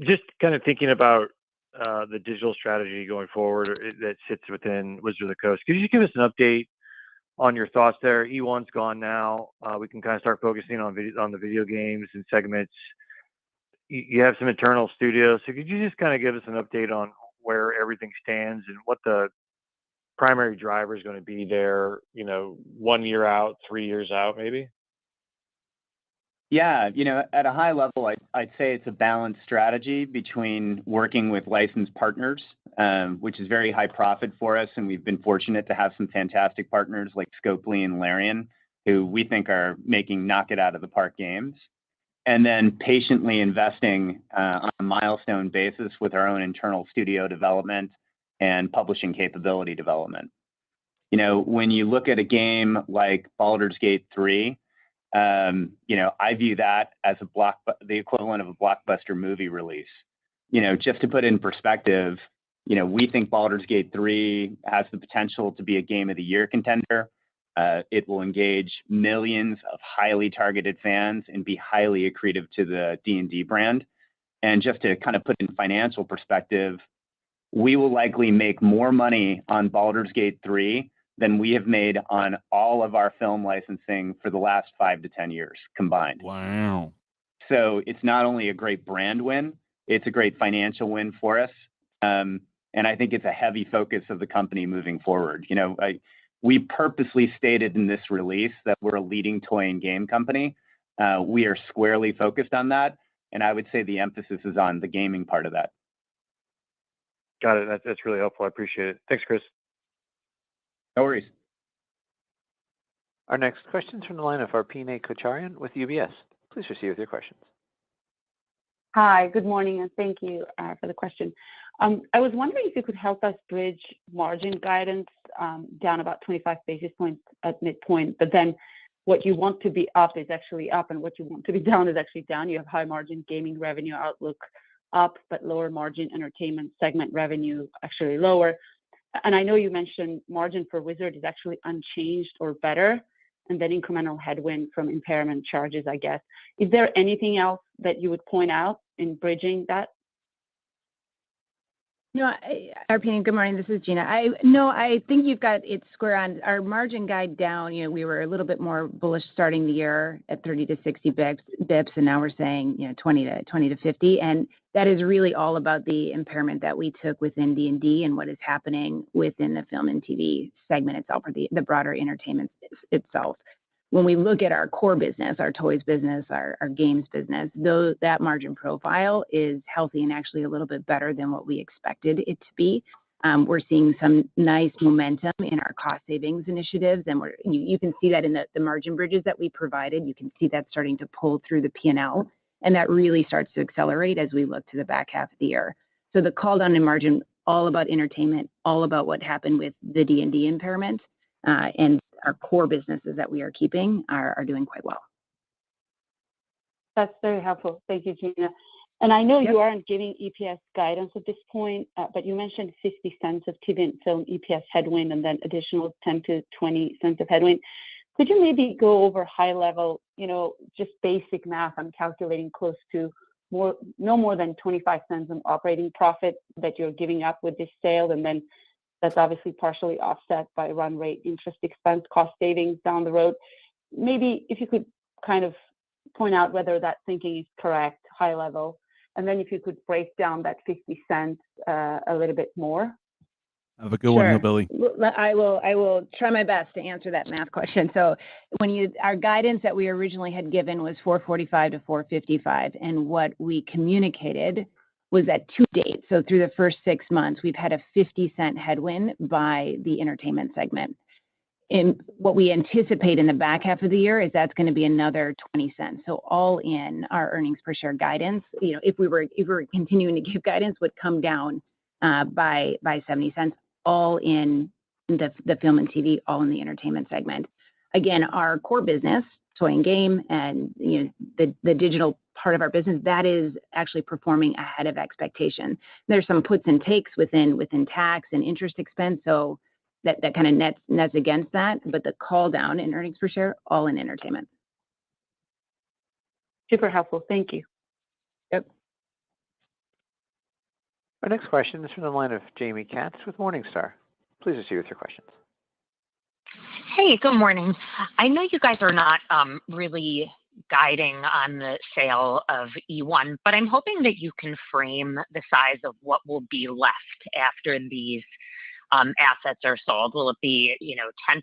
Just kind of thinking about the digital strategy going forward that sits within Wizards of the Coast. Could you give us an update on your thoughts there. E1's gone now. We can kind of start focusing on the video games and segments. You have some internal studios. So could you just kind of give us an update on where everything stands and what the primary driver is going to be there, 1 year out, 3 years out, maybe? Yeah, at a high level, I'd say it's a balanced strategy between working with licensed partners, which is very high profit for us, and we've been fortunate to have some fantastic partners like Scopely and Larian, who we think are making knock it out of the park games, and then patiently investing on a milestone basis with our own internal studio development and publishing capability development. When you look at a game like Baldur's Gate 3, I view that as the equivalent of a blockbuster movie release. Just to put it in perspective, we think Baldur's Gate 3 has the potential to be a Game of the Year contender. It will engage millions of highly targeted fans and be highly accretive to the D&D brand. And just to kind of put in financial perspective, we will likely make more money on Baldur's Gate 3 than we have made on all of our film licensing for the last 5 to 10 years combined. Wow. So it's not only a great brand win, it's a great financial win for us. And I think it's a heavy focus of the company moving forward. We purposely stated in this release that we're a leading toy and game company. We are squarely focused on that. And I would say the emphasis is on the gaming part of that. Got it. That's really helpful. I appreciate it. Thanks, Chris. No worries. Our next question is from the line of Arpine Kocharian with UBS. Please proceed with your questions. Hi, good morning, and thank you for the question. I was wondering if you could help us bridge margin guidance down about 25 basis points at midpoint, but then what you want to be up is actually up, and what you want to be down is actually down. You have high margin gaming revenue outlook up, but lower margin entertainment segment revenue actually lower. And I know you mentioned margin for Wizard is actually unchanged or better, and then incremental headwind from impairment charges, I guess. Is there anything else that you would point out in bridging that? No, Arpine, good morning. This is Gina. I think you've got it square on. Our margin guide down, we were a little bit more bullish starting the year at 30 to 60 bips, and now we're saying, 20 to 50. And that is really all about the impairment that we took within D&D and what is happening within the film and TV segment itself, or the broader entertainment itself. When we look at our core business, our toys business, our games business, that margin profile is healthy and actually a little bit better than what we expected it to be. We're seeing some nice momentum in our cost savings initiatives, and you can see that in the margin bridges that we provided. You can see that starting to pull through the P&L, and that really starts to accelerate as we look to the back half of the year. So the call down in margin, all about entertainment, all about what happened with the D&D impairment, and our core businesses that we are keeping are doing quite well. That's very helpful. Thank you, Gina. And I know you aren't giving EPS guidance at this point, but you mentioned 50 cents of TV and film EPS headwind and then additional 10 to 20 cents of headwind. Could you maybe go over high level, just basic math? I'm calculating close to no more than 25 cents on operating profit that you're giving up with this sale, and then that's obviously partially offset by run rate interest expense, cost savings down the road. Maybe if you could kind of point out whether that thinking is correct, high level, and then if you could break down that 50 cents a little bit more. Have a good one, Hillbilly. I will try my best to answer that math question. So our guidance that we originally had given was 445 to 455, and what we communicated was at to date. So through the first 6 months, we've had a 50-cent headwind by the entertainment segment. And what we anticipate in the back half of the year is that's going to be another 20 cents. So all in our earnings per share guidance, if we were continuing to give guidance, would come down by 70 cents, all in the film and TV, all in the entertainment segment. Again, our core business, toy and game, and the digital part of our business, that is actually performing ahead of expectation. There's some puts and takes within tax and interest expense, so that kind of nets against that. But the call down in earnings per share, all in entertainment. Super helpful. Thank you. Yep. Our next question is from the line of Jamie Katz with Morningstar. Please proceed with your questions. Hey, good morning. I know you guys are not really guiding on the sale of E1, but I'm hoping that you can frame the size of what will be left after these assets are sold. Will it be, 10%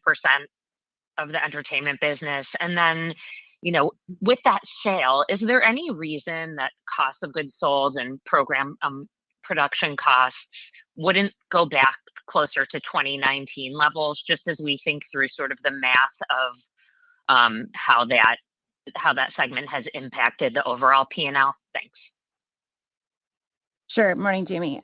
of the entertainment business? And then, with that sale, is there any reason that cost of goods sold and program production costs wouldn't go back closer to 2019 levels, just as we think through sort of the math of how that segment has impacted the overall P&L? Thanks. Sure. Morning, Jamie.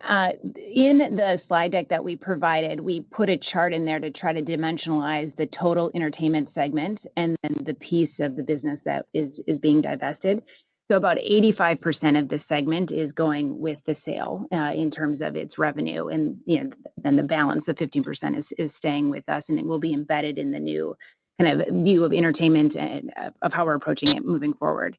In the slide deck that we provided, we put a chart in there to try to dimensionalize the total entertainment segment and then the piece of the business that is being divested. So about 85% of the segment is going with the sale in terms of its revenue, and then the balance of 15% is staying with us, and it will be embedded in the new kind of view of entertainment and of how we're approaching it moving forward.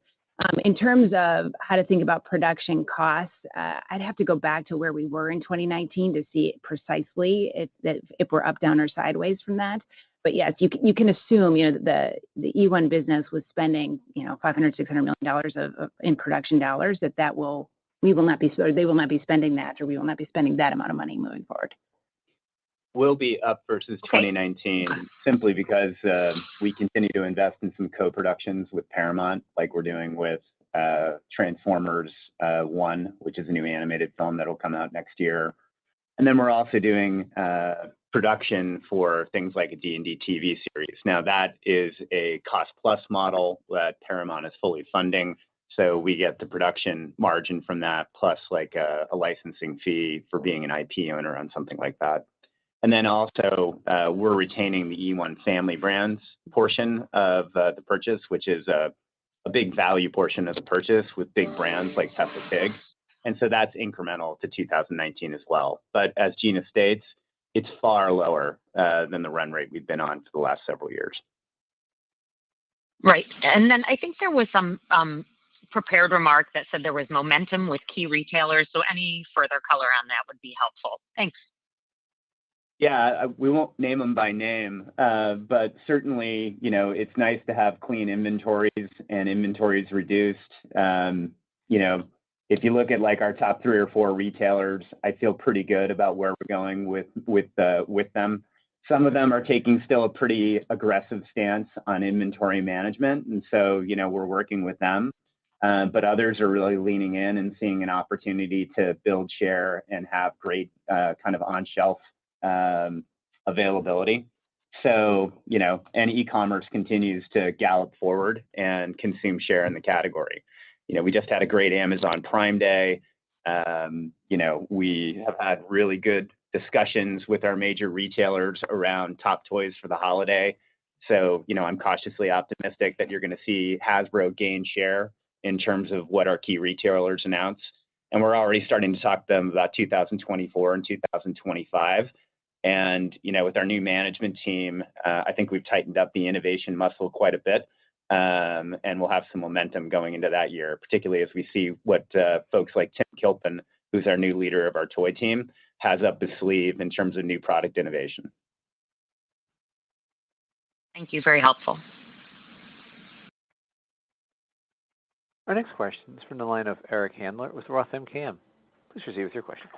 In terms of how to think about production costs, I'd have to go back to where we were in 2019 to see it precisely if we're up, down, or sideways from that. But yes, you can assume the E1 business was spending $500-600 million in production dollars they will not be spending that, or we will not be spending that amount of money moving forward. Will be up versus 2019 simply because we continue to invest in some co-productions with Paramount, like we're doing with Transformers 1, which is a new animated film that'll come out next year. And then we're also doing production for things like a D&D TV series. Now that is a cost plus model that Paramount is fully funding. So we get the production margin from that, plus like a licensing fee for being an IP owner on something like that. And then also we're retaining the E1 family brands portion of the purchase, which is a big value portion of the purchase with big brands like Peppa Pig. And so that's incremental to 2019 as well. But as Gina states, it's far lower than the run rate we've been on for the last several years. Right. And then I think there was some prepared remark that said there was momentum with key retailers. So any further color on that would be helpful. Thanks. Yeah, we won't name them by name, but certainly, it's nice to have clean inventories and inventories reduced. If you look at like our top 3 or 4 retailers, I feel pretty good about where we're going with them. Some of them are taking still a pretty aggressive stance on inventory management, and so we're working with them. But others are really leaning in and seeing an opportunity to build share and have great kind of on-shelf availability. So and e-commerce continues to gallop forward and consume share in the category. We just had a great Amazon Prime Day. We have had really good discussions with our major retailers around top toys for the holiday. So, I'm cautiously optimistic that you're going to see Hasbro gain share in terms of what our key retailers announce. And we're already starting to talk to them about 2024 and 2025. And, with our new management team, I think we've tightened up the innovation muscle quite a bit. And we'll have some momentum going into that year, particularly as we see what folks like Tim Kilpin, who's our new leader of our toy team, has up his sleeve in terms of new product innovation. Thank you. Very helpful. Our next question is from the line of Eric Handler with Roth MKM. Please proceed with your question.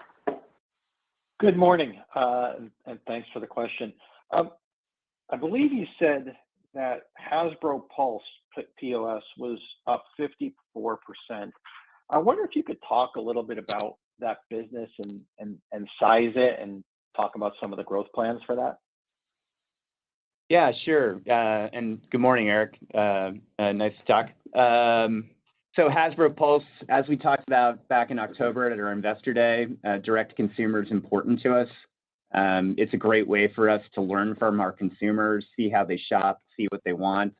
Good morning, and thanks for the question. I believe you said that Hasbro Pulse POS was up 54%. I wonder if you could talk a little bit about that business and size it and talk about some of the growth plans for that. Yeah, sure. And good morning, Eric. Nice to talk. So Hasbro Pulse, as we talked about back in October at our Investor Day, direct to consumer is important to us. It's a great way for us to learn from our consumers, see how they shop, see what they want.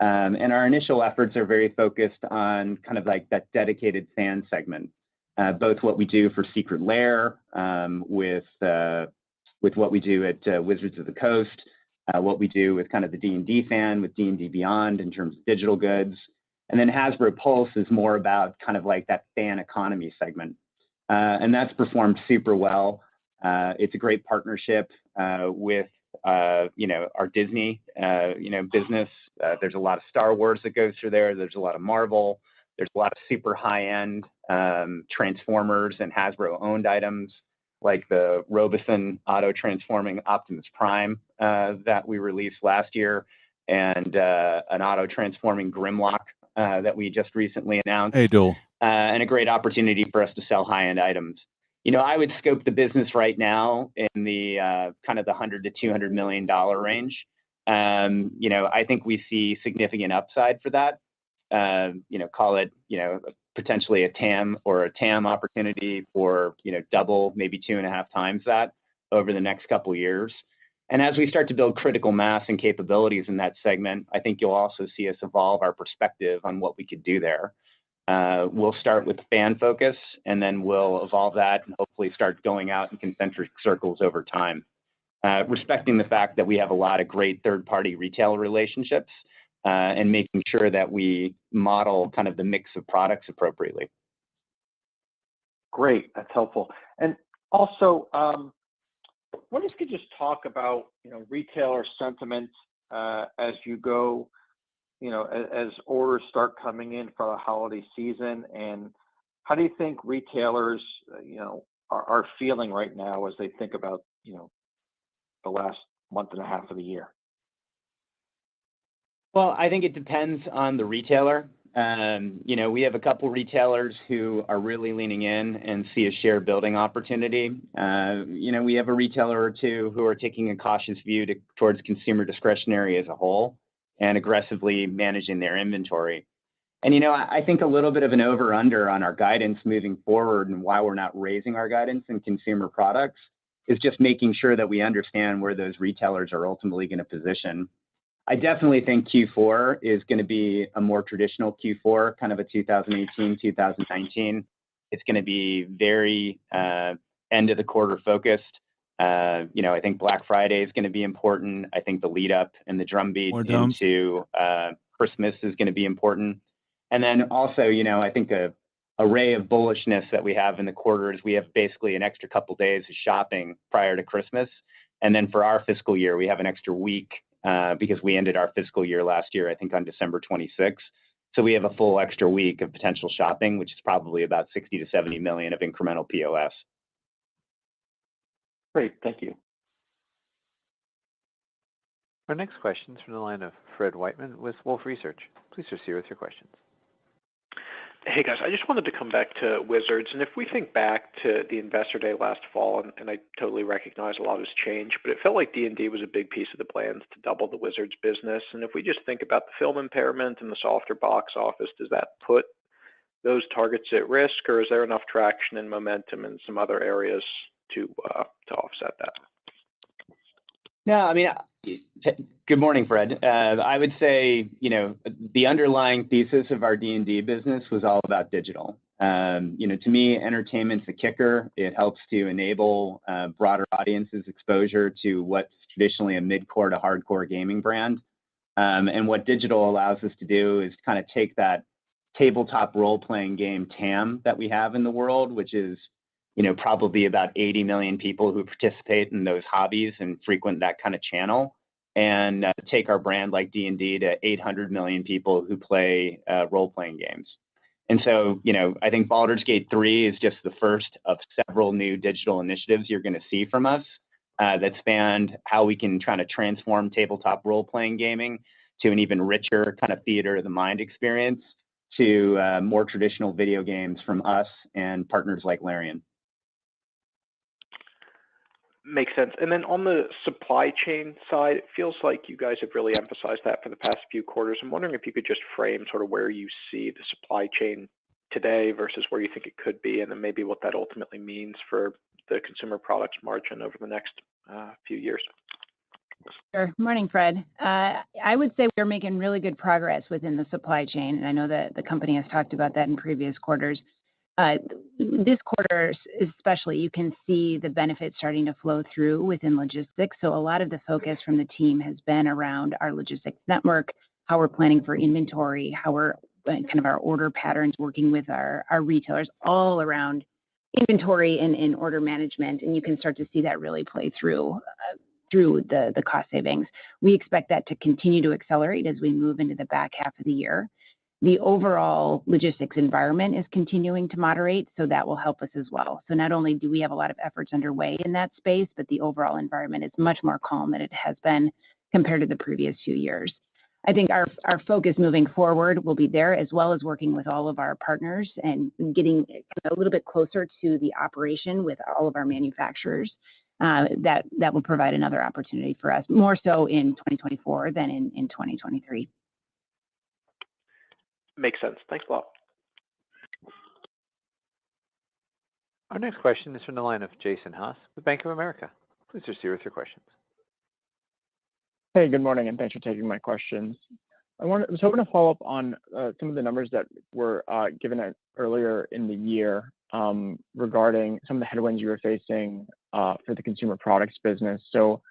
And our initial efforts are very focused on kind of like that dedicated fan segment, both what we do for Secret Lair with what we do at Wizards of the Coast, what we do with kind of the D&D fan with D&D Beyond in terms of digital goods. And then Hasbro Pulse is more about kind of like that fan economy segment. And that's performed super well. It's a great partnership with our Disney, business. There's a lot of Star Wars that goes through there. There's a lot of Marvel. There's a lot of super high-end Transformers and Hasbro-owned items, like the Roboson auto-transforming Optimus Prime that we released last year, and an auto-transforming Grimlock that we just recently announced. Hey, Duel. And a great opportunity for us to sell high-end items. I would scope the business right now in the kind of the $100 to $200 million range. I think we see significant upside for that. Call it, potentially a TAM or a TAM opportunity for, double, maybe 2.5 times that over the next couple of years. And as we start to build critical mass and capabilities in that segment, I think you'll also see us evolve our perspective on what we could do there. We'll start with fan focus, and then we'll evolve that and hopefully start going out in concentric circles over time, respecting the fact that we have a lot of great third-party retail relationships and making sure that we model kind of the mix of products appropriately. Great, that's helpful. And also, what if you could just talk about, retailer sentiment as you go, as orders start coming in for the holiday season, and how do you think retailers, are feeling right now as they think about, the last month and a half of the year? Well, I think it depends on the retailer. We have a couple retailers who are really leaning in and see a share building opportunity. We have a retailer or two who are taking a cautious view towards consumer discretionary as a whole and aggressively managing their inventory. And, I think a little bit of an over-under on our guidance moving forward and why we're not raising our guidance in consumer products is just making sure that we understand where those retailers are ultimately going to position. I definitely think Q4 is going to be a more traditional Q4, kind of a 2018, 2019. It's going to be very end of the quarter focused. I think Black Friday is going to be important. I think the lead up and the drumbeat into Christmas is going to be important. And then also, I think a array of bullishness that we have in the quarter is we have basically an extra couple days of shopping prior to Christmas. And then for our fiscal year, we have an extra week because we ended our fiscal year last year, I think on December 26th. So we have a full extra week of potential shopping, which is probably about 60 to 70 million of incremental POS. Great, thank you. Our next question is from the line of Fred Whiteman with Wolfe Research. Please proceed with your questions. Hey guys, I just wanted to come back to Wizards, and if we think back to the Investor Day last fall, and I totally recognize a lot has changed, but it felt like D&D was a big piece of the plans to double the Wizards business, and if we just think about the film impairment and the softer box office, does that put those targets at risk, or is there enough traction and momentum in some other areas to offset that? No, I mean, good morning, Fred. I would say, the underlying thesis of our D&D business was all about digital. To me, entertainment's a kicker. It helps to enable broader audiences exposure to what's traditionally a mid-core to hardcore gaming brand. And what digital allows us to do is kind of take that tabletop role-playing game TAM that we have in the world, which is probably about 80 million people who participate in those hobbies and frequent that kind of channel, and take our brand like D&D to 800 million people who play role-playing games. And so, I think Baldur's Gate 3 is just the first of several new digital initiatives you're going to see from us that span how we can try to transform tabletop role-playing gaming to an even richer kind of theater of the mind experience to more traditional video games from us and partners like Larian. Makes sense. And then on the supply chain side, it feels like you guys have really emphasized that for the past few quarters. I'm wondering if you could just frame sort of where you see the supply chain today versus where you think it could be, and then maybe what that ultimately means for the consumer products margin over the next few years. Sure. Morning, Fred. I would say we're making really good progress within the supply chain, and I know that the company has talked about that in previous quarters. This quarter especially, you can see the benefits starting to flow through within logistics. So a lot of the focus from the team has been around our logistics network, how we're planning for inventory, how we're kind of our order patterns working with our retailers, all around inventory and order management. And you can start to see that really play through. through the cost savings. We expect that to continue to accelerate as we move into the back half of the year. The overall logistics environment is continuing to moderate, so that will help us as well. So not only do we have a lot of efforts underway in that space, but the overall environment is much more calm than it has been compared to the previous few years. I think our focus moving forward will be there, as well as working with all of our partners and getting a little bit closer to the operation with all of our manufacturers. That will provide another opportunity for us, more so in 2024 than in 2023. Makes sense. Thanks a lot. Our next question is from the line of Jason Haas with Bank of America. Please proceed with your questions. Hey, good morning, and thanks for taking my questions. I was hoping to follow up on some of the numbers that were given earlier in the year regarding some of the headwinds you were facing for the consumer products business. So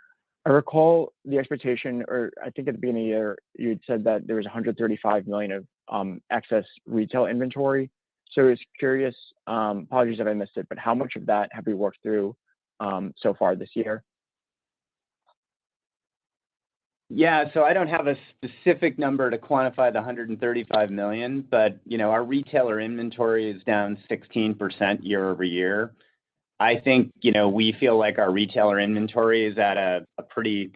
I recall the expectation, or I think at the beginning of the year, you had said that there was $135 million of excess retail inventory. So I was curious, apologies if I missed it, but how much of that have we worked through so far this year? Yeah, so I don't have a specific number to quantify the $135 million, but our retailer inventory is down 16% year over year. I think we feel like our retailer inventory is at a pretty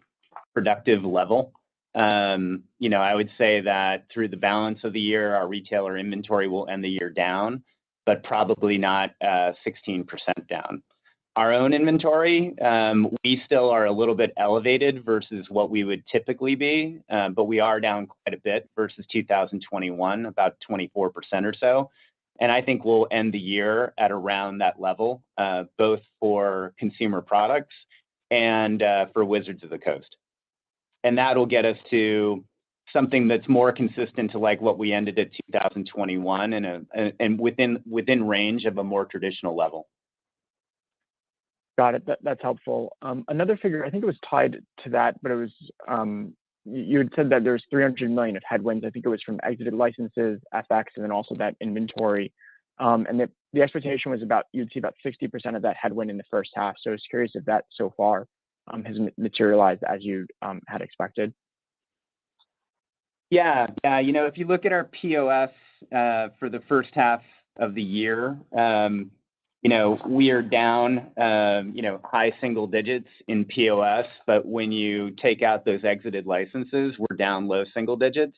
productive level. I would say that through the balance of the year, our retailer inventory will end the year down, but probably not 16% down. Our own inventory, we still are a little bit elevated versus what we would typically be, but we are down quite a bit versus 2021, about 24% or so. And I think we'll end the year at around that level, both for consumer products and for Wizards of the Coast. And that'll get us to something that's more consistent to like what we ended at 2021 and within range of a more traditional level. Got it. That's helpful. Another figure, I think it was tied to that, but it was you had said that there's $300 million of headwinds. I think it was from exited licenses, FX, and then also that inventory. And the expectation was you'd see about 60% of that headwind in the first half. So I was curious if that so far has materialized as you had expected. Yeah. If you look at our POS for the first half of the year, we are down, high single digits in POS, but when you take out those exited licenses, we're down low single digits.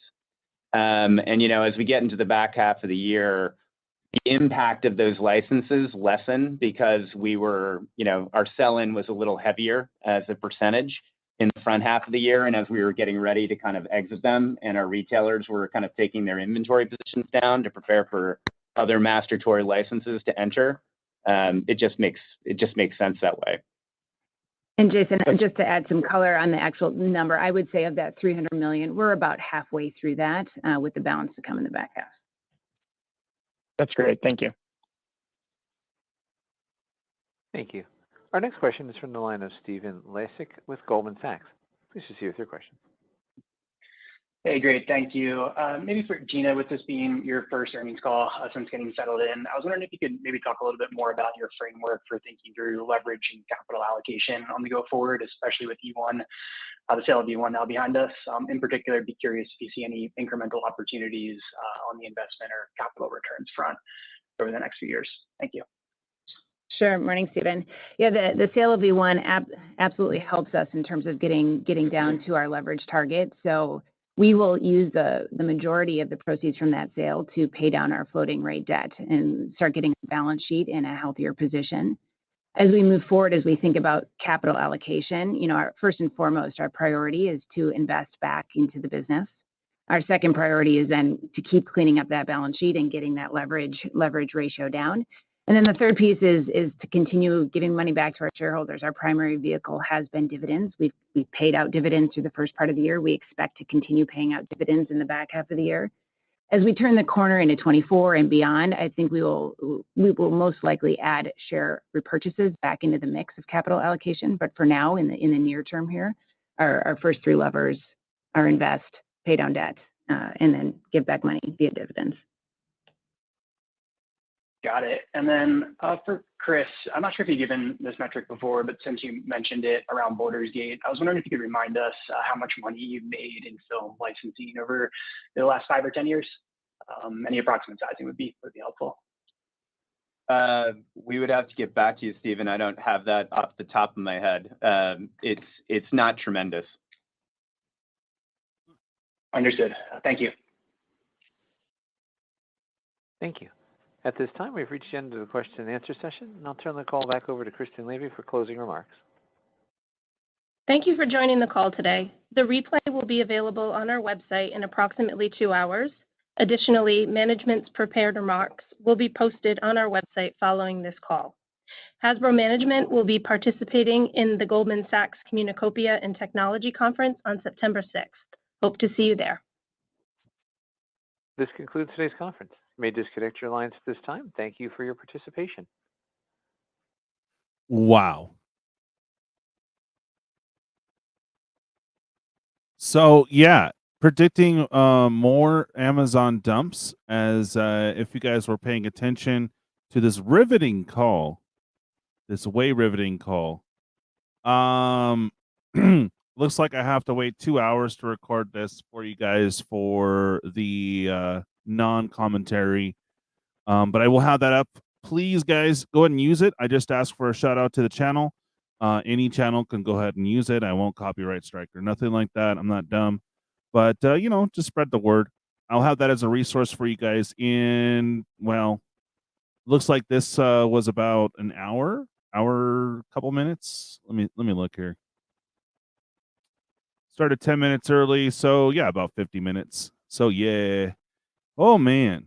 And as we get into the back half of the year, the impact of those licenses lessen because our sell-in was a little heavier as a percentage in the front half of the year. And as we were getting ready to kind of exit them and our retailers were kind of taking their inventory positions down to prepare for other master toy licenses to enter, it just makes sense that way. And Jason, just to add some color on the actual number, I would say of that $300 million, we're about halfway through that with the balance to come in the back half. That's great. Thank you. Thank you. Our next question is from the line of Stephen Laszczyk with Goldman Sachs. Please proceed with your question. Hey, great. Thank you. Maybe for Gina, with this being your first earnings call since getting settled in, I was wondering if you could maybe talk a little bit more about your framework for thinking through leverage and capital allocation on the go forward, especially with E1, the sale of E1 now behind us. In particular, I'd be curious if you see any incremental opportunities on the investment or capital returns front over the next few years. Thank you. Sure. Morning, Stephen. Yeah, the sale of E1 absolutely helps us in terms of getting down to our leverage target. So we will use the majority of the proceeds from that sale to pay down our floating rate debt and start getting the balance sheet in a healthier position. As we move forward, as we think about capital allocation, our first and foremost, our priority is to invest back into the business. Our second priority is then to keep cleaning up that balance sheet and getting that leverage ratio down. And then the third piece is to continue giving money back to our shareholders. Our primary vehicle has been dividends. We've paid out dividends through the first part of the year. We expect to continue paying out dividends in the back half of the year. As we turn the corner into 24 and beyond, I think we will most likely add share repurchases back into the mix of capital allocation. But for now, in the near term here, our first three levers are invest, pay down debt, and then give back money via dividends. Got it. And then for Kris, I'm not sure if you've given this metric before, but since you mentioned it around Baldur's Gate, I was wondering if you could remind us how much money you've made in film licensing over the last 5 or 10 years. Any approximate sizing would be helpful. We would have to get back to you, Stephen. I don't have that off the top of my head. It's not tremendous. Understood. Thank you. Thank you. At this time, we've reached the end of the question and answer session, and I'll turn the call back over to Kristen Levy for closing remarks. Thank you for joining the call today. The replay will be available on our website in approximately 2 hours. Additionally, management's prepared remarks will be posted on our website following this call. Hasbro Management will be participating in the Goldman Sachs Communacopia and Technology Conference on September 6th. Hope to see you there. This concludes today's conference. You may disconnect your lines at this time. Thank you for your participation. Wow. So yeah, predicting more Amazon dumps, as if you guys were paying attention to this riveting call, this way riveting call. Looks like I have to wait 2 hours to record this for you guys for the non-commentary. But I will have that up. Please, guys, go ahead and use it. I just asked for a shout out to the channel. Any channel can go ahead and use it. I won't copyright strike or nothing like that. I'm not dumb. But, just spread the word. I'll have that as a resource for you guys in, well, looks like this was about an hour, couple minutes. Let me look here. Started 10 minutes early, so yeah, about 50 minutes. So yeah. Oh man.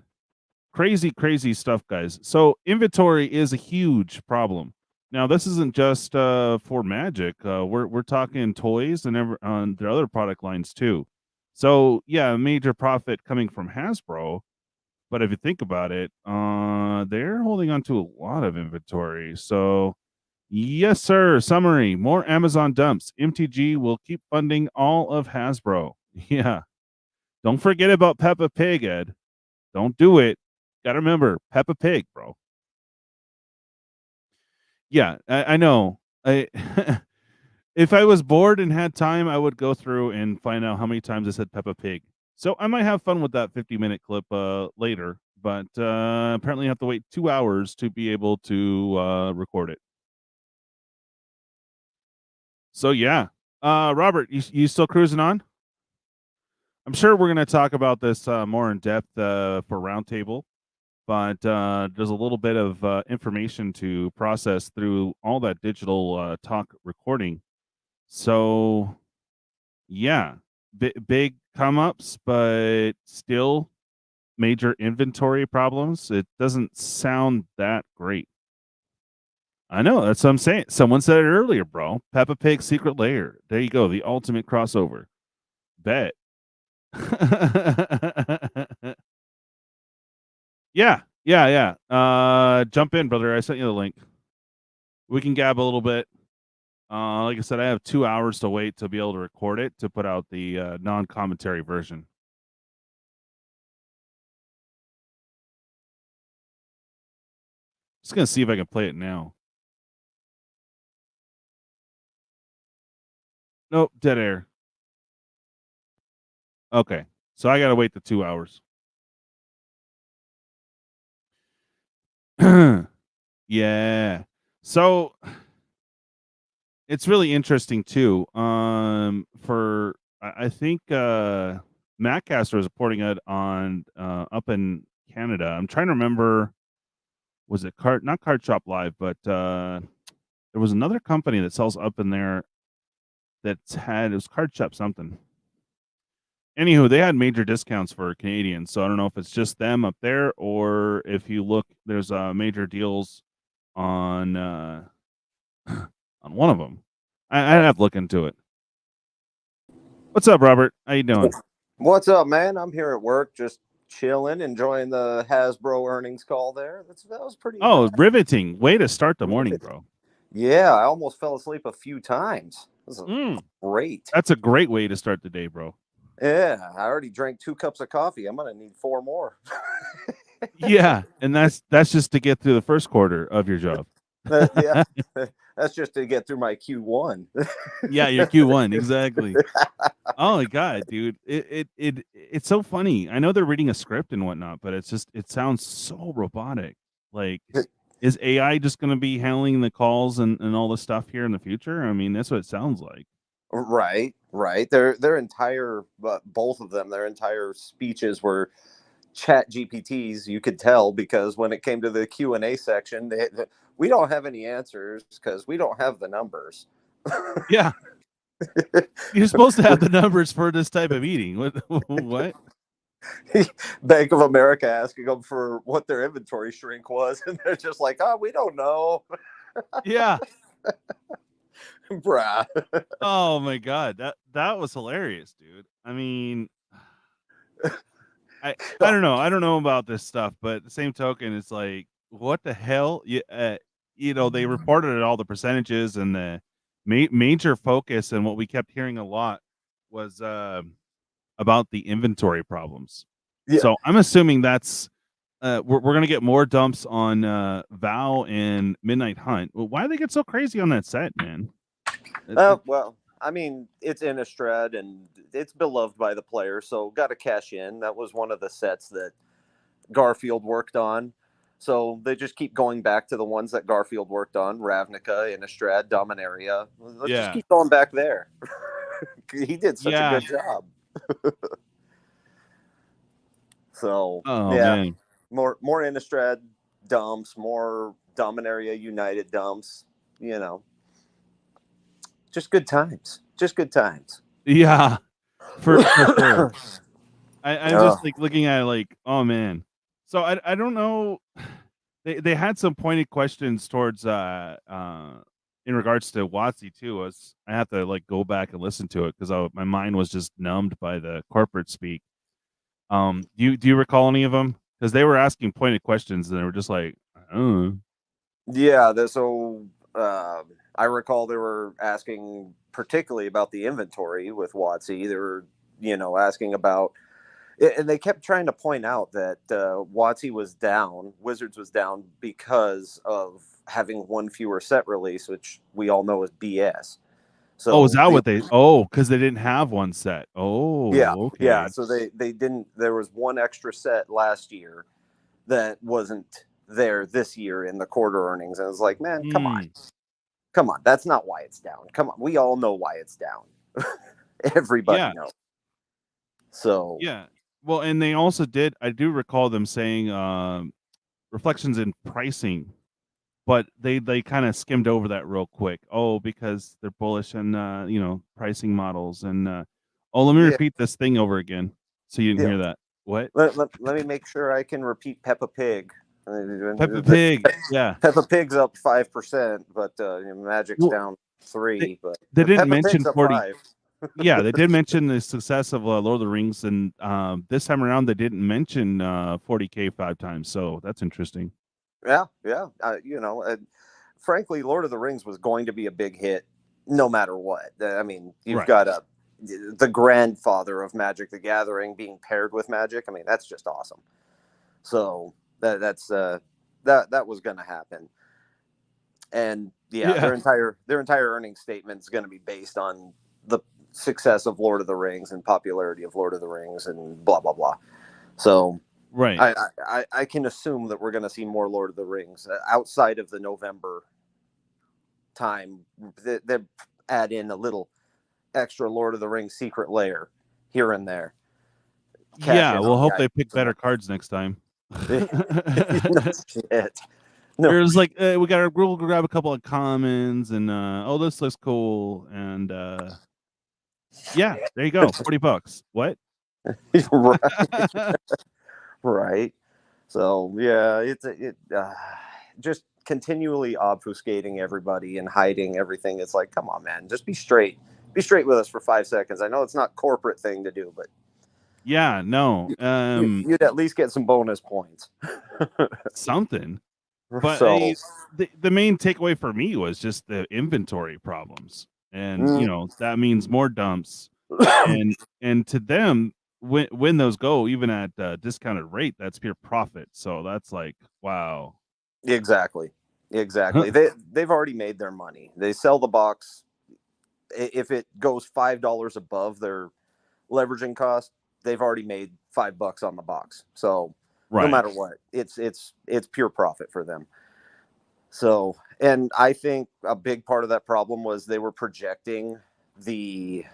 Crazy stuff, guys. So inventory is a huge problem. Now, this isn't just for Magic. We're talking toys and on their other product lines too. So yeah, a major profit coming from Hasbro. But if you think about it, they're holding on to a lot of inventory. So yes, sir. Summary: more Amazon dumps. MTG will keep funding all of Hasbro. Yeah. Don't forget about Peppa Pig, Ed. Don't do it. Gotta remember, Peppa Pig, bro. Yeah, I know. If I was bored and had time, I would go through and find out how many times I said Peppa Pig. So I might have fun with that 50-minute clip later. But apparently I have to wait 2 hours to be able to record it. So yeah. Robert, you still cruising on? I'm sure we're going to talk about this more in depth for Roundtable. But there's a little bit of information to process through all that digital talk recording. So, yeah, big come-ups, but still major inventory problems. It doesn't sound that great. I know, that's what I'm saying. Someone said it earlier, bro. Peppa Pig Secret Lair. There you go, the ultimate crossover. Bet. Yeah. Jump in, brother. I sent you the link. We can gab a little bit. Like I said, I have 2 hours to wait to be able to record it to put out the non-commentary version. Just gonna see if I can play it now. Nope, dead air. Okay, so I gotta wait the 2 hours. Yeah. So it's really interesting too. For I think Maccaster is reporting it on up in Canada. I'm trying to remember, was it not Card Shop Live, but there was another company that sells up in there it was Card Shop something. Anywho, they had major discounts for Canadians, so I don't know if it's just them up there or if you look, there's major deals on on one of them. I'd have to look into it. What's up, Robert? How you doing? What's up, man? I'm here at work, just chilling, enjoying the Hasbro earnings call there. That was pretty. Oh, riveting! Way to start the morning, bro. Yeah, I almost fell asleep a few times. This is great. That's a great way to start the day, bro. Yeah, I already drank 2 cups of coffee. I'm gonna need 4 more. Yeah, and that's just to get through the first quarter of your job. Yeah, that's just to get through my Q1. Yeah, your Q1, exactly. Oh my god, dude, it's so funny. I know they're reading a script and whatnot, but it sounds so robotic. Like, is AI just going to be handling the calls and all the stuff here in the future? I mean, that's what it sounds like. Right. Their entire, both of them, their entire speeches were chat GPTs. You could tell, because when it came to the Q&A section, we don't have any answers because we don't have the numbers. Yeah. You're supposed to have the numbers for this type of meeting. What? Bank of America asking them for what their inventory shrink was, and they're just like, "Oh, we don't know." Yeah. Bruh. Oh my god, that was hilarious, dude. I mean, I don't know. I don't know about this stuff, but the same token, it's like, what the hell? You know, they reported all the percentages, and the major focus, and what we kept hearing a lot was about the inventory problems. Yeah. So I'm assuming that's we're gonna get more dumps on Vow and Midnight Hunt. Well, why do they get so crazy on that set, man? Well, I mean, it's Innistrad and it's beloved by the players, so got to cash in. That was one of the sets that Garfield worked on. So they just keep going back to the ones that Garfield worked on: Ravnica, Innistrad, Dominaria. Let's just keep going back there. He did such a good job. So, man. more Innistrad dumps, more Dominaria United dumps, you know. Just good times. Yeah, for sure. I'm just like looking at it like, oh man. So I don't know. They had some pointed questions towards in regards to WotC too. I have to like go back and listen to it because my mind was just numbed by the corporate speak. Do you recall any of them? Because they were asking pointed questions and they were just like, oh. Yeah, I recall they were asking particularly about the inventory with WotC. They were, asking about, and they kept trying to point out that WotC was down, Wizards was down because of having one fewer set release, which we all know is BS. So is that what they? Oh, because they didn't have one set. Oh, yeah, okay. Yeah. So they didn't. There was one extra set last year that wasn't there this year in the quarter earnings, and I was like, man, come on, that's not why it's down. Come on, we all know why it's down. Everybody knows. So yeah, well, and they also did. I do recall them saying reflections in pricing, but they kind of skimmed over that real quick. Oh, because they're bullish on pricing models, and let me repeat this thing over again so you didn't hear that. What? Let me make sure I can repeat Peppa Pig. Peppa Pig, yeah. Peppa Pig's up 5%, but Magic's down 3%. But they didn't Peppa mention Pig's up 40. 5. Yeah, they did mention the success of Lord of the Rings, and this time around they didn't mention 40K 5 times. So that's interesting. Yeah. Frankly, Lord of the Rings was going to be a big hit, no matter what. I mean, you've got the grandfather of Magic the Gathering being paired with Magic. I mean, that's just awesome. So that was going to happen, and their entire earnings statement is going to be based on the success of Lord of the Rings and popularity of Lord of the Rings and blah blah blah. So I can assume that we're going to see more Lord of the Rings outside of the November time. They add in a little extra Lord of the Rings secret layer here and there. We'll hope they pick better cards next time. No shit. No. There's like we'll grab a couple of commons and this looks cool, and there you go, $40. What? Right. So it's just continually obfuscating everybody and hiding everything. It's like, come on, man, just be straight with us for 5 seconds. I know it's not corporate thing to do, but you'd at least get some bonus points. Something. But so, the main takeaway for me was just the inventory problems, and that means more dumps, and to them, when those go, even at discounted rate, that's pure profit. So that's like, wow. Exactly. They've already made their money. They sell the box. If it goes $5 above their leveraging cost, they've already made $5 on the box. So no matter what, it's pure profit for them. So, and I think a big part of that problem was they were projecting the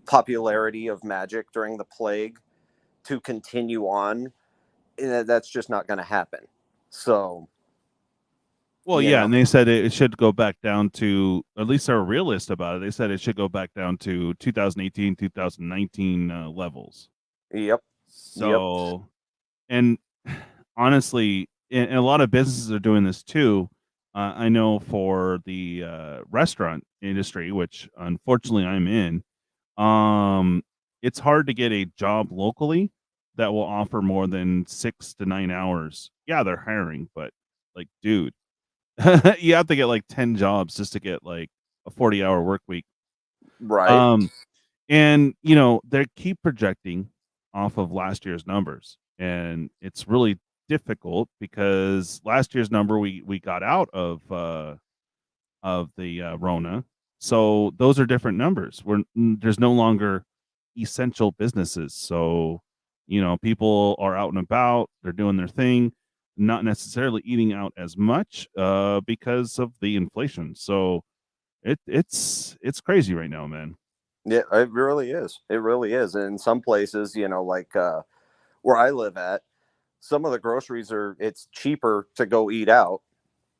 popularity of Magic during the plague to continue on. And that's just not going to happen. So, well, yeah, and they said it should go back down to, at least they're a realist about it. They said it should go back down to 2018, 2019 levels. Yep. So, and honestly, and a lot of businesses are doing this too. I know for the restaurant industry, which unfortunately I'm in, it's hard to get a job locally that will offer more than 6 to 9 hours. Yeah, they're hiring, but like, dude, you have to get like 10 jobs just to get like a 40-hour work week. Right. And they keep projecting off of last year's numbers, and it's really difficult because last year's number we got out of the Rona, so those are different numbers. There's no longer essential businesses, so people are out and about, they're doing their thing, not necessarily eating out as much because of the inflation. So it's crazy right now, man. Yeah, it really is. It really is. And in some places, like where I live at, some of the groceries it's cheaper to go eat out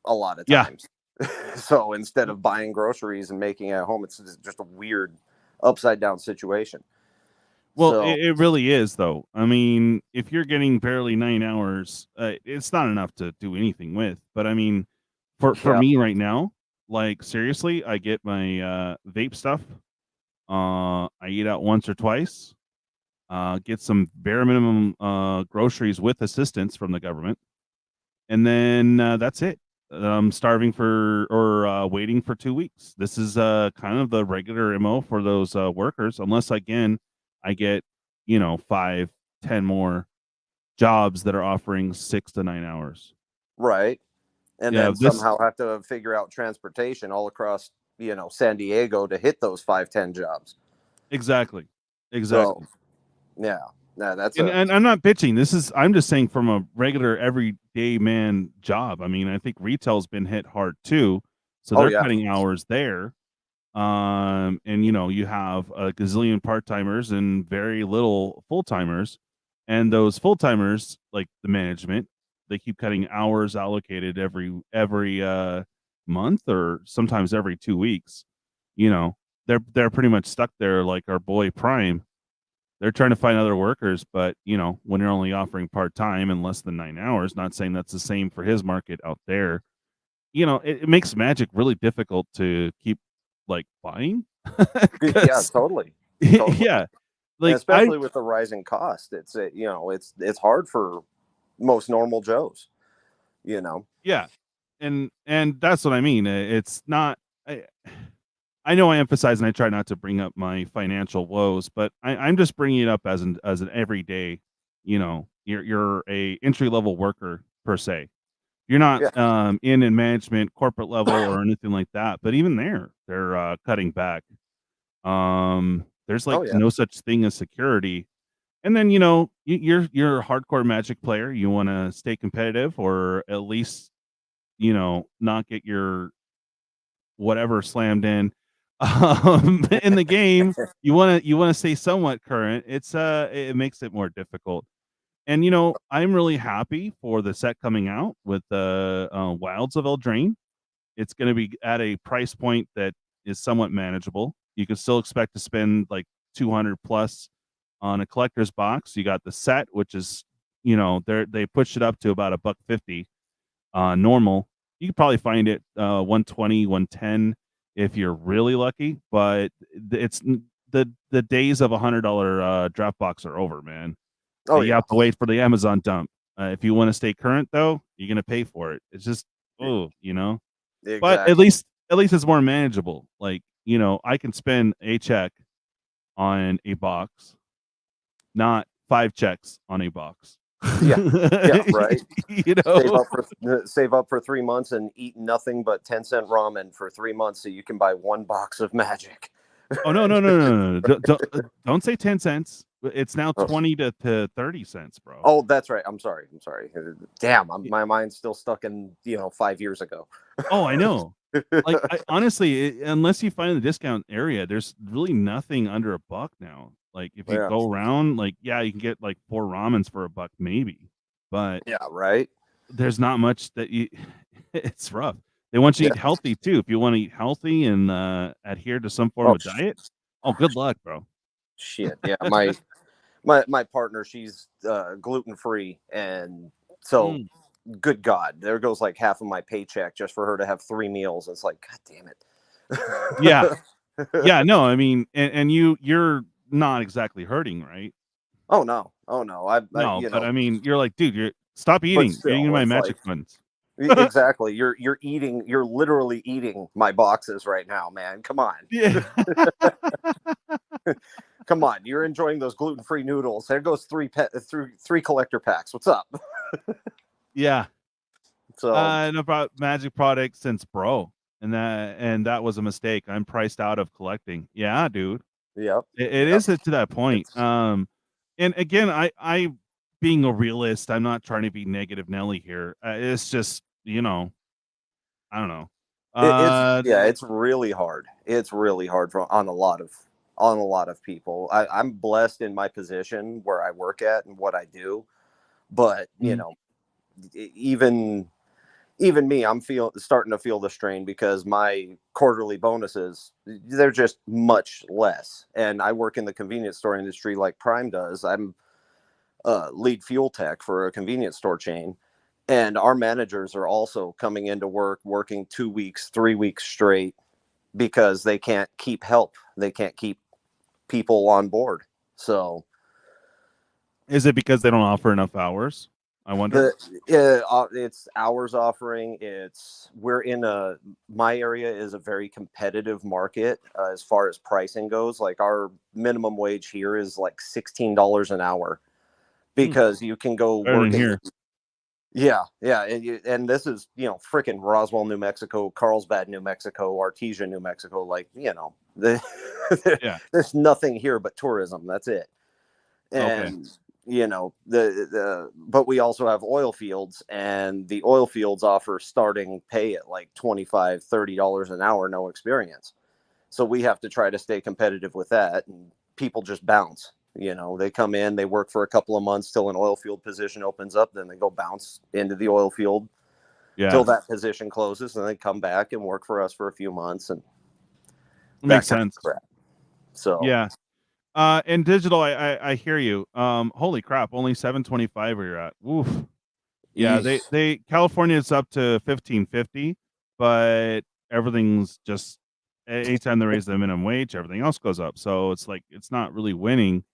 a lot of times. Yeah. So instead of buying groceries and making it at home, it's just a weird upside down situation. Well, so, it really is, though. I mean, if you're getting barely 9 hours, it's not enough to do anything with. But I mean, for me right now, like seriously, I get my vape stuff. I eat out once or twice. Get some bare minimum groceries with assistance from the government, and then that's it. I'm starving waiting for 2 weeks. This is kind of the regular MO for those workers, unless I get 5, 10 more jobs that are offering 6 to 9 hours. Right. And then somehow have to figure out transportation all across, San Diego to hit those 5, 10 jobs. Exactly. So, yeah. That's and I'm not bitching. I'm just saying from a regular everyday man job. I mean, I think retail's been hit hard too. So they're cutting hours there. And you have a gazillion part-timers and very little full-timers, and those full-timers, like the management, they keep cutting hours allocated every month, or sometimes every 2 weeks. They're pretty much stuck there, like our boy Prime. They're trying to find other workers, but when you're only offering part-time and less than 9 hours, not saying that's the same for his market out there, it makes Magic really difficult to keep like buying. Yeah, totally. Yeah, like and especially with the rising cost, it's hard for most normal Joes. Yeah, and that's what I mean. It's not. I know I emphasize and I try not to bring up my financial woes, but I'm just bringing it up as an everyday. You're a entry level worker per se. You're not in management, corporate level, or anything like that. But even they're cutting back. There's no such thing as security. And then you're a hardcore Magic player. You want to stay competitive, or at least not get your whatever slammed in the game. You want to stay somewhat current. It makes it more difficult. And I'm really happy for the set coming out with the Wilds of Eldraine. It's going to be at a price point that is somewhat manageable. You can still expect to spend like 200 plus on a collector's box. You got the set, which is they pushed it up to about $150 normal. You could probably find it 120, 110 if you're really lucky. But it's the days of $100 draft box are over, man. You have to wait for the Amazon dump. If you want to stay current, though, you're gonna pay for it. It's just, Exactly. But at least it's more manageable. Like I can spend a check on a box, not 5 checks on a box. Yeah, right. You know, save up for 3 months and eat nothing but 10-cent ramen for 3 months so you can buy 1 box of Magic. Oh no. Don't say 10 cents. It's now 20 to 30 cents, bro. Oh, that's right. I'm sorry. Damn, my mind's still stuck in 5 years ago. Oh, I know. Like, honestly, unless you find the discount area, there's really nothing under $1 now. Like, if you go around, like, yeah, you can get like 4 ramens for $1 maybe, but yeah, right. There's not much that you. It's rough. They want you to eat healthy too. If you want to eat healthy and adhere to some form of diet, good luck, bro. Shit, yeah. My partner, she's gluten-free, and so good God, there goes like half of my paycheck just for her to have 3 meals. It's like, God damn it. Yeah, no, I mean, and you're not exactly hurting, right? Oh no. But I mean, you're like, dude, stop eating. You're eating my magic funds. Exactly. You're literally eating my boxes right now, man. Come on. Yeah. Come on, you're enjoying those gluten-free noodles. There goes 3 collector packs. What's up? Yeah. So and about magic products since bro. And that was a mistake. I'm priced out of collecting. Yeah, dude. Yep. It is to that point. And again, I being a realist, I'm not trying to be negative Nelly here. It's just, I don't know. It's really hard. It's really hard on a lot of people. I'm blessed in my position where I work at and what I do, but even me, I'm starting to feel the strain because my quarterly bonuses, they're just much less. And I work in the convenience store industry like Prime does. I'm lead fuel tech for a convenience store chain. And our managers are also coming into work, working 2 weeks, 3 weeks straight because they can't keep help. They can't keep people on board. So is it because they don't offer enough hours? I wonder. It's hours offering. We're in my area is a very competitive market as far as pricing goes. Like our minimum wage here is like $16 an hour because you can go work here. Yeah. And this is, freaking Roswell, New Mexico, Carlsbad, New Mexico, Artesia, New Mexico. Like, there's nothing here but tourism. That's it. And but we also have oil fields, and the oil fields offer starting pay at like $25-30 an hour, no experience. So we have to try to stay competitive with that, and people just bounce. They come in, they work for a couple of months till an oil field position opens up, then they go bounce into the oil field till that position closes, and they come back and work for us for a few months, and makes sense. So yeah. In digital, I hear you. Holy crap, only 725 where you're at. Oof. Yeah, they California is up to 1550, but everything's just anytime they raise the minimum wage, everything else goes up. So it's like it's not really winning.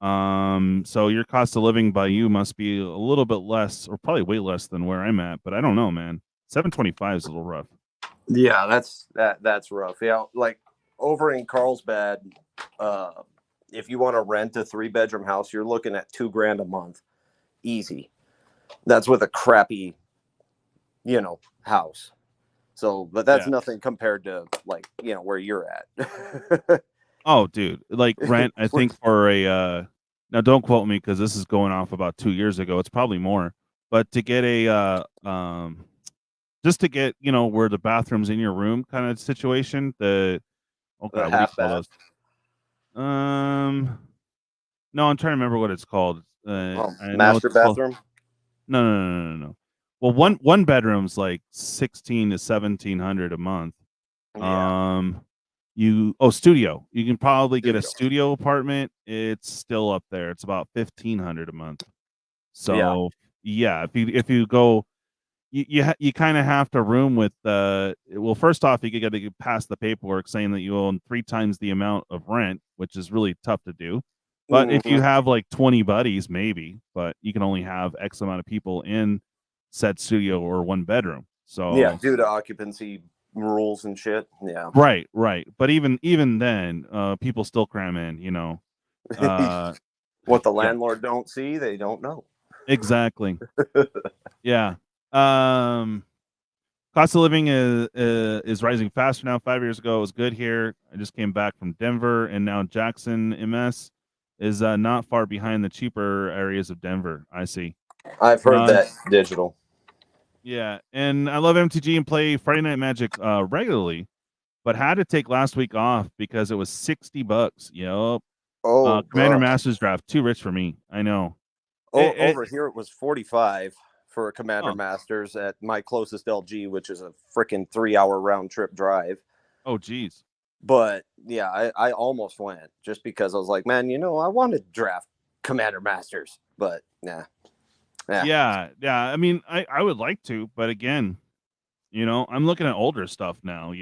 So your cost of living by you must be a little bit less, or probably way less than where I'm at. But I don't know, man. 725 is a little rough. Yeah, that's rough. Yeah, like over in Carlsbad, if you want to rent a 3-bedroom house, you're looking at $2,000 a month, easy. That's with a crappy, house. So, but that's nothing compared to like, where you're at. Oh, dude, like rent, I think for a, now don't quote me because this is going off about 2 years ago. It's probably more, but to get just to get, where the bathroom's in your room kind of situation, what do you call those? No, I'm trying to remember what it's called. Master bathroom? No. Well, one bedroom's like 1,600 to 1,700 a month. Studio. You can probably get a studio apartment. It's still up there. It's about 1,500 a month. So if you go, you kind of have to room with first off, you got to pass the paperwork saying that you own 3 times the amount of rent, which is really tough to do. But if you have like 20 buddies, maybe, but you can only have X amount of people in said studio or 1 bedroom. So due to occupancy rules and shit. Yeah. Right. But even then, people still cram in, What the landlord don't see, they don't know. Exactly. Yeah. Cost of living is rising faster now. 5 years ago, it was good here. I just came back from Denver, and now Jackson, MS, is not far behind the cheaper areas of Denver. I see. I've heard that digital. Yeah, and I love MTG and play Friday Night Magic regularly, but had to take last week off because it was $60. Yup. Oh, Commander Masters draft, too rich for me. I know. Over here it was 45 for a Commander Masters at my closest LG, which is a freaking 3-hour round trip drive. Oh, geez. But yeah, I almost went just because I was like, man, I want to draft Commander Masters, but nah. Yeah. I mean, I would like to, but again, I'm looking at older stuff now.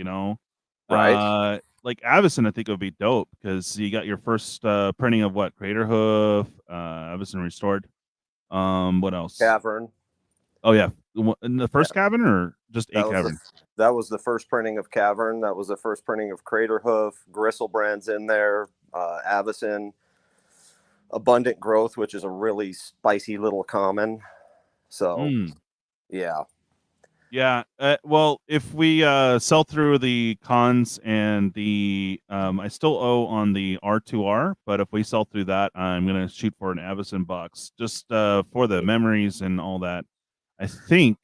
Right. Like Avacyn, I think it would be dope because you got your first printing of what Crater Hoof, Avacyn Restored. What else? Cavern. Oh yeah, in the first Cavern or just a Cavern? That was the first printing of Cavern. That was the first printing of Crater Hoof. Gristlebrand's in there. Avacyn. Abundant Growth, which is a really spicy little common. So, yeah. Well, if we sell through the cons and the I still owe on the R2R, but if we sell through that, I'm gonna shoot for an Avacyn box just for the memories and all that. I think.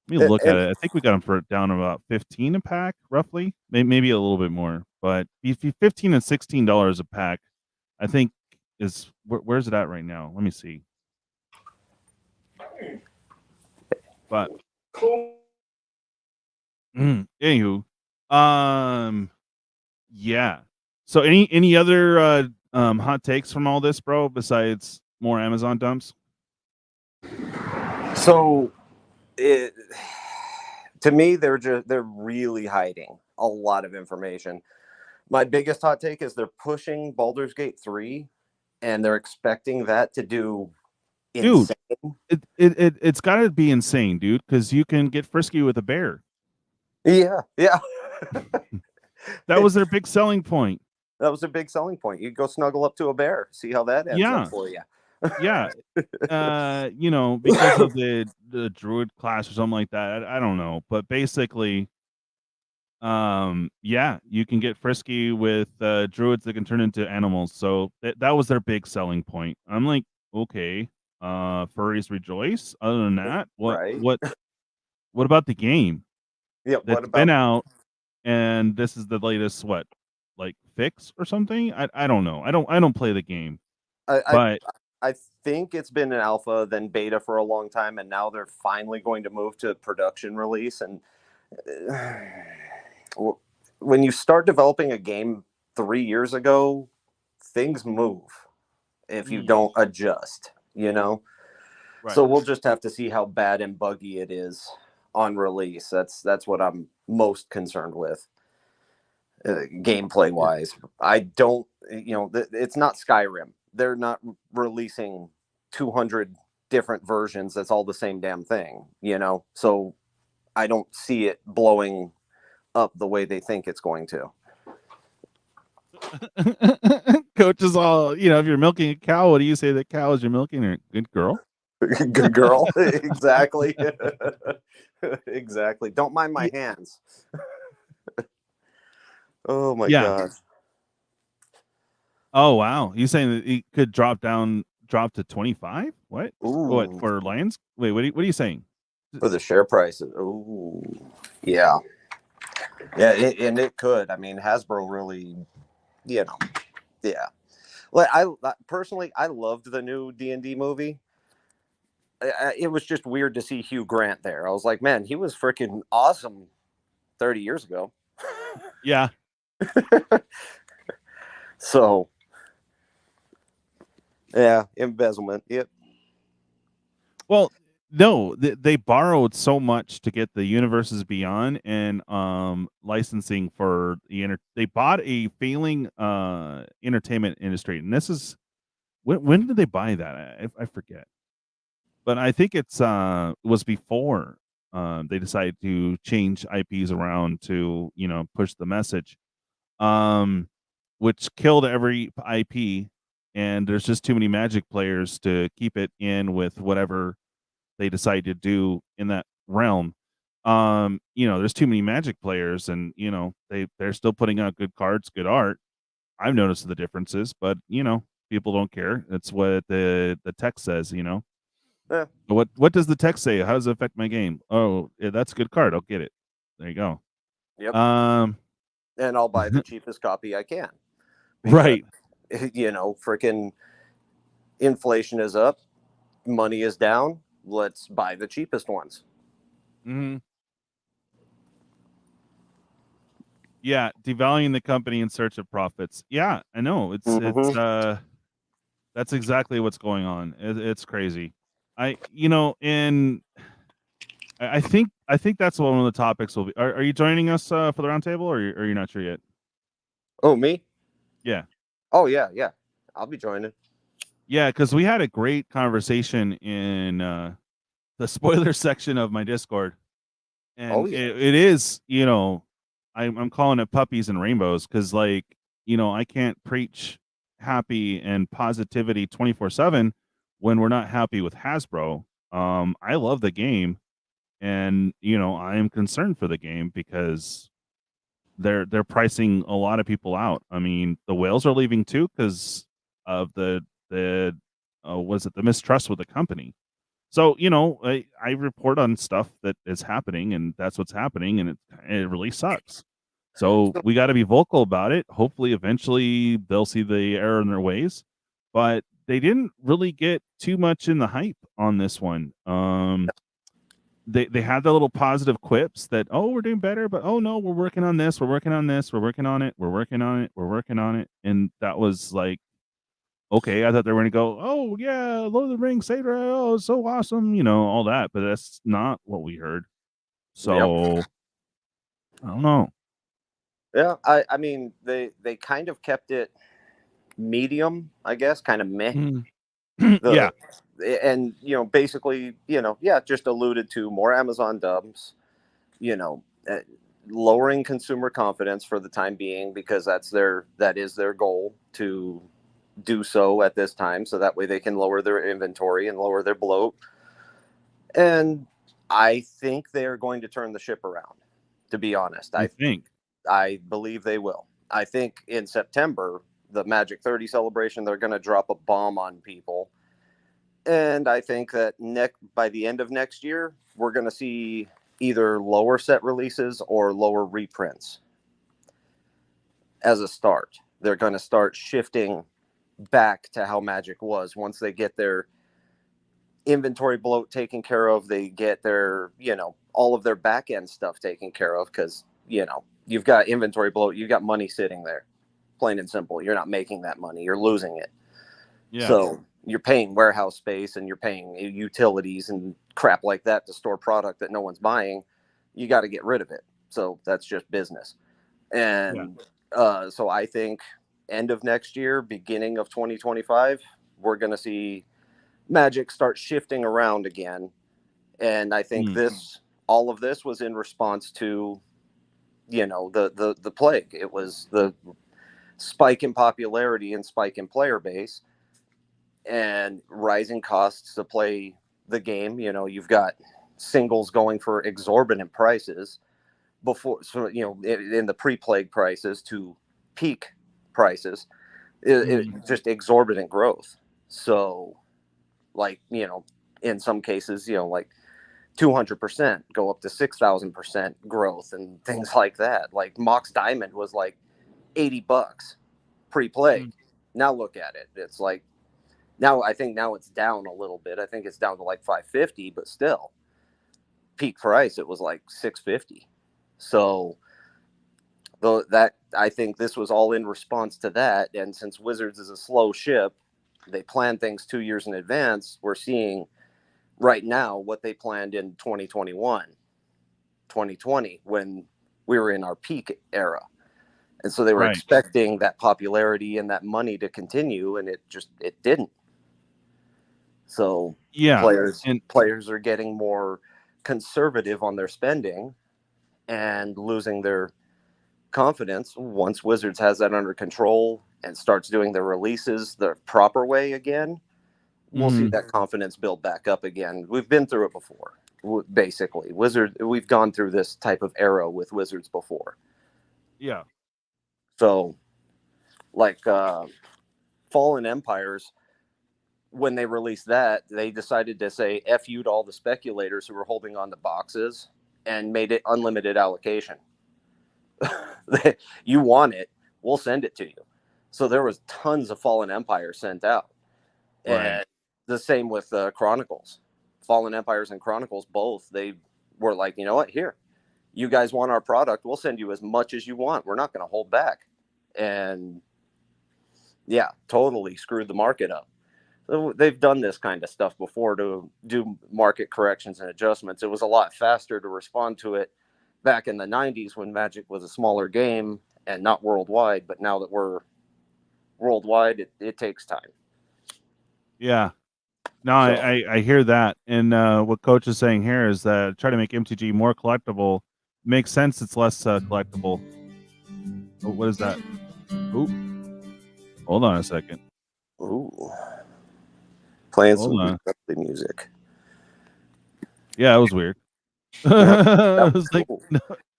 Let me look at it. I think we got them for down about 15 a pack, roughly, maybe a little bit more. But if you $15 and $16 a pack, I think is where's it at right now? Let me see. But anywho, yeah. So any other hot takes from all this, bro? Besides more Amazon dumps? So, to me, they're really hiding a lot of information. My biggest hot take is they're pushing Baldur's Gate 3, and they're expecting that to do insane. Dude, it's got to be insane, dude, because you can get frisky with a bear. Yeah. That was their big selling point. That was their big selling point. You go snuggle up to a bear, see how that ends up for you. Yeah. Because of the druid class or something like that. I don't know. But basically, you can get frisky with druids that can turn into animals. So that was their big selling point. I'm like, okay, furries rejoice. Other than that, what about the game? Yeah, that's been out, and this is the latest fix or something? I don't know. I don't play the game. I think it's been an alpha, then beta for a long time, and now they're finally going to move to production release. And when you start developing a game 3 years ago, things move if you don't adjust, Right. So we'll just have to see how bad and buggy it is on release. That's what I'm most concerned with. Gameplay wise, I don't, it's not Skyrim. They're not releasing 200 different versions. That's all the same damn thing, so I don't see it blowing up the way they think it's going to. Coach is all, if you're milking a cow, what do you say that cow is you're milking? A good girl? Good girl. Exactly. Exactly. Don't mind my hands. Oh my God. Oh wow. You saying that it could drop to 25? What? Ooh. What for Lions? Wait, what are you saying? For the share prices. Ooh. Yeah. Yeah, and it could. I mean, Hasbro really, yeah. Well, I personally loved the new D&D movie. It was just weird to see Hugh Grant there. I was like, man, he was freaking awesome 30 years ago. Yeah. So, yeah, embezzlement. Yep. Well, no, they borrowed so much to get the Universes Beyond and licensing for they bought a failing entertainment industry, and this is when did they buy that? I forget, but I think it was before they decided to change IPs around to push the message, which killed every IP and there's just too many Magic players to keep it in with whatever they decide to do in that realm. There's too many Magic players, and they're still putting out good cards, good art. I've noticed the differences, but people don't care. That's what the text says. Yeah. What does the text say? How does it affect my game? Oh, yeah, that's a good card. I'll get it. There you go. Yep. And I'll buy the cheapest copy I can. Because, right. Freaking inflation is up, money is down. Let's buy the cheapest ones. Mm-hmm. Yeah, devaluing the company in search of profits. Yeah, I know. It's that's exactly what's going on. It's crazy. I think that's one of the topics will be. Are you joining us for the roundtable, or are you not sure yet? Oh, me? Yeah. Oh, yeah. I'll be joining. Yeah, because we had a great conversation in the spoiler section of my Discord, and it is, I'm calling it puppies and rainbows because, I can't preach happy and positivity 24/7 when we're not happy with Hasbro. I love the game, and I am concerned for the game because they're pricing a lot of people out. I mean, the whales are leaving too because of the was it the mistrust with the company. So I report on stuff that is happening, and that's what's happening, and it really sucks. So we got to be vocal about it. Hopefully, eventually they'll see the error in their ways, but they didn't really get too much in the hype on this one. They had the little positive quips that, oh, we're doing better, but oh no, we're working on this, we're working on this, we're working on it, we're working on it, we're working on it, and that was like, okay, I thought they were going to go, oh yeah, Lord of the Rings, Seder, oh, it's so awesome, all that, but that's not what we heard. So I don't know. Yeah, I mean, they kind of kept it medium, I guess, kind of meh. Yeah. And basically, just alluded to more Amazon dubs, lowering consumer confidence for the time being, because that is their goal to do so at this time, so that way they can lower their inventory and lower their bloat. And I think they are going to turn the ship around, to be honest. I believe they will. I think in September, the Magic 30 celebration, they're going to drop a bomb on people. And I think that by the end of next year, we're going to see either lower set releases or lower reprints as a start. They're going to start shifting back to how Magic was once they get their inventory bloat taken care of. They get their, all of their back end stuff taken care of, because, you've got inventory bloat, you've got money sitting there, plain and simple. You're not making that money, you're losing it. Yeah. So you're paying warehouse space and you're paying utilities and crap like that to store product that no one's buying. You got to get rid of it. So that's just business. And so I think end of next year, beginning of 2025, we're going to see Magic start shifting around again. And I think all of this was in response to, the plague. It was the spike in popularity and spike in player base and rising costs to play the game. You've got singles going for exorbitant prices before, so in the pre-plague prices to peak prices, it just exorbitant growth. So, in some cases, 200% go up to 6,000% growth and things like that. Like Mox Diamond was like $80 pre-plague. Now look at it. It's like, I think it's down a little bit. I think it's down to like $550, but still, peak price it was like $650. So, I think this was all in response to that. And since Wizards is a slow ship, they plan things 2 years in advance. We're seeing right now what they planned in 2021, 2020, when we were in our peak era. And so they were expecting that popularity and that money to continue, and it didn't. So players are getting more conservative on their spending and losing their confidence. Once Wizards has that under control and starts doing the releases the proper way again, we'll see that confidence build back up again. We've been through it before, basically. We've gone through this type of era with Wizards before. Yeah. So, like Fallen Empires, when they released that, they decided to say F you to all the speculators who were holding on to boxes and made it unlimited allocation. You want it, we'll send it to you. So there was tons of Fallen Empire sent out. Right. And the same with Chronicles. Fallen Empires and Chronicles, both, they were like, you know what, here, you guys want our product, we'll send you as much as you want. We're not going to hold back. And yeah, totally screwed the market up. So they've done this kind of stuff before to do market corrections and adjustments. It was a lot faster to respond to it back in the 90s when Magic was a smaller game and not worldwide. But now that we're worldwide, it takes time. Yeah. No, I hear that. And what Coach is saying here is that try to make MTG more collectible. Makes sense it's less collectible. Oh, what is that? Ooh. Hold on a second. Ooh. Playing some music. Yeah, it was weird. That was like, cool.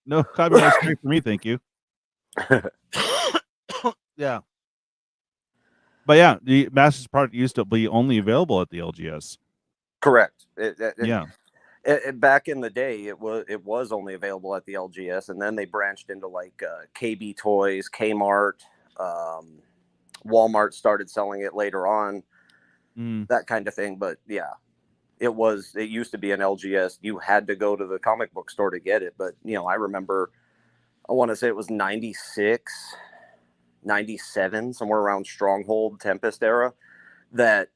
no copyright strike for me, thank you. Yeah. But yeah, the Masters product used to be only available at the LGS. Correct. Yeah. Back in the day, it was only available at the LGS, and then they branched into like KB Toys, Kmart, Walmart started selling it later on, that kind of thing. But yeah, it used to be an LGS. You had to go to the comic book store to get it. But I remember, I want to say it was 96, 97, somewhere around Stronghold Tempest era, that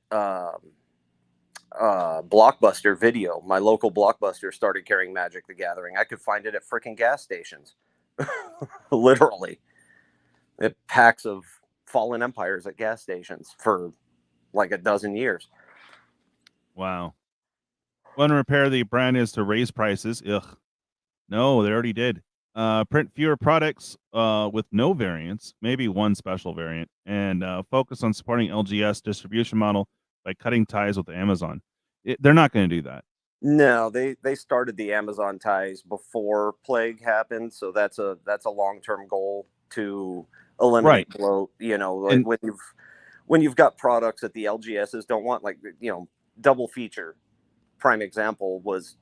Blockbuster Video, my local Blockbuster, started carrying Magic the Gathering. I could find it at freaking gas stations. Literally. Packs of Fallen Empires at gas stations for like a dozen years. Wow. One repair the brand is to raise prices. Ugh. No, they already did. Print fewer products with no variants, maybe one special variant, and focus on supporting LGS distribution model by cutting ties with Amazon. They're not going to do that. No, they started the Amazon ties before Plague happened, so that's a long-term goal to eliminate bloat. Like when you've got products that the LGSs don't want, like double feature. Prime example was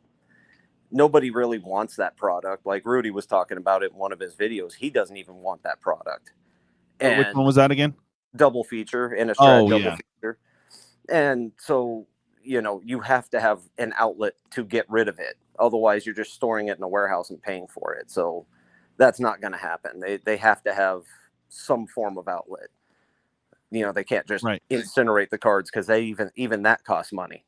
nobody really wants that product. Like Rudy was talking about it in one of his videos. He doesn't even want that product. And which one was that again? Double feature in a strat double feature. And so, you have to have an outlet to get rid of it. Otherwise, you're just storing it in a warehouse and paying for it. So that's not going to happen. They have to have some form of outlet. They can't just incinerate the cards because even that costs money.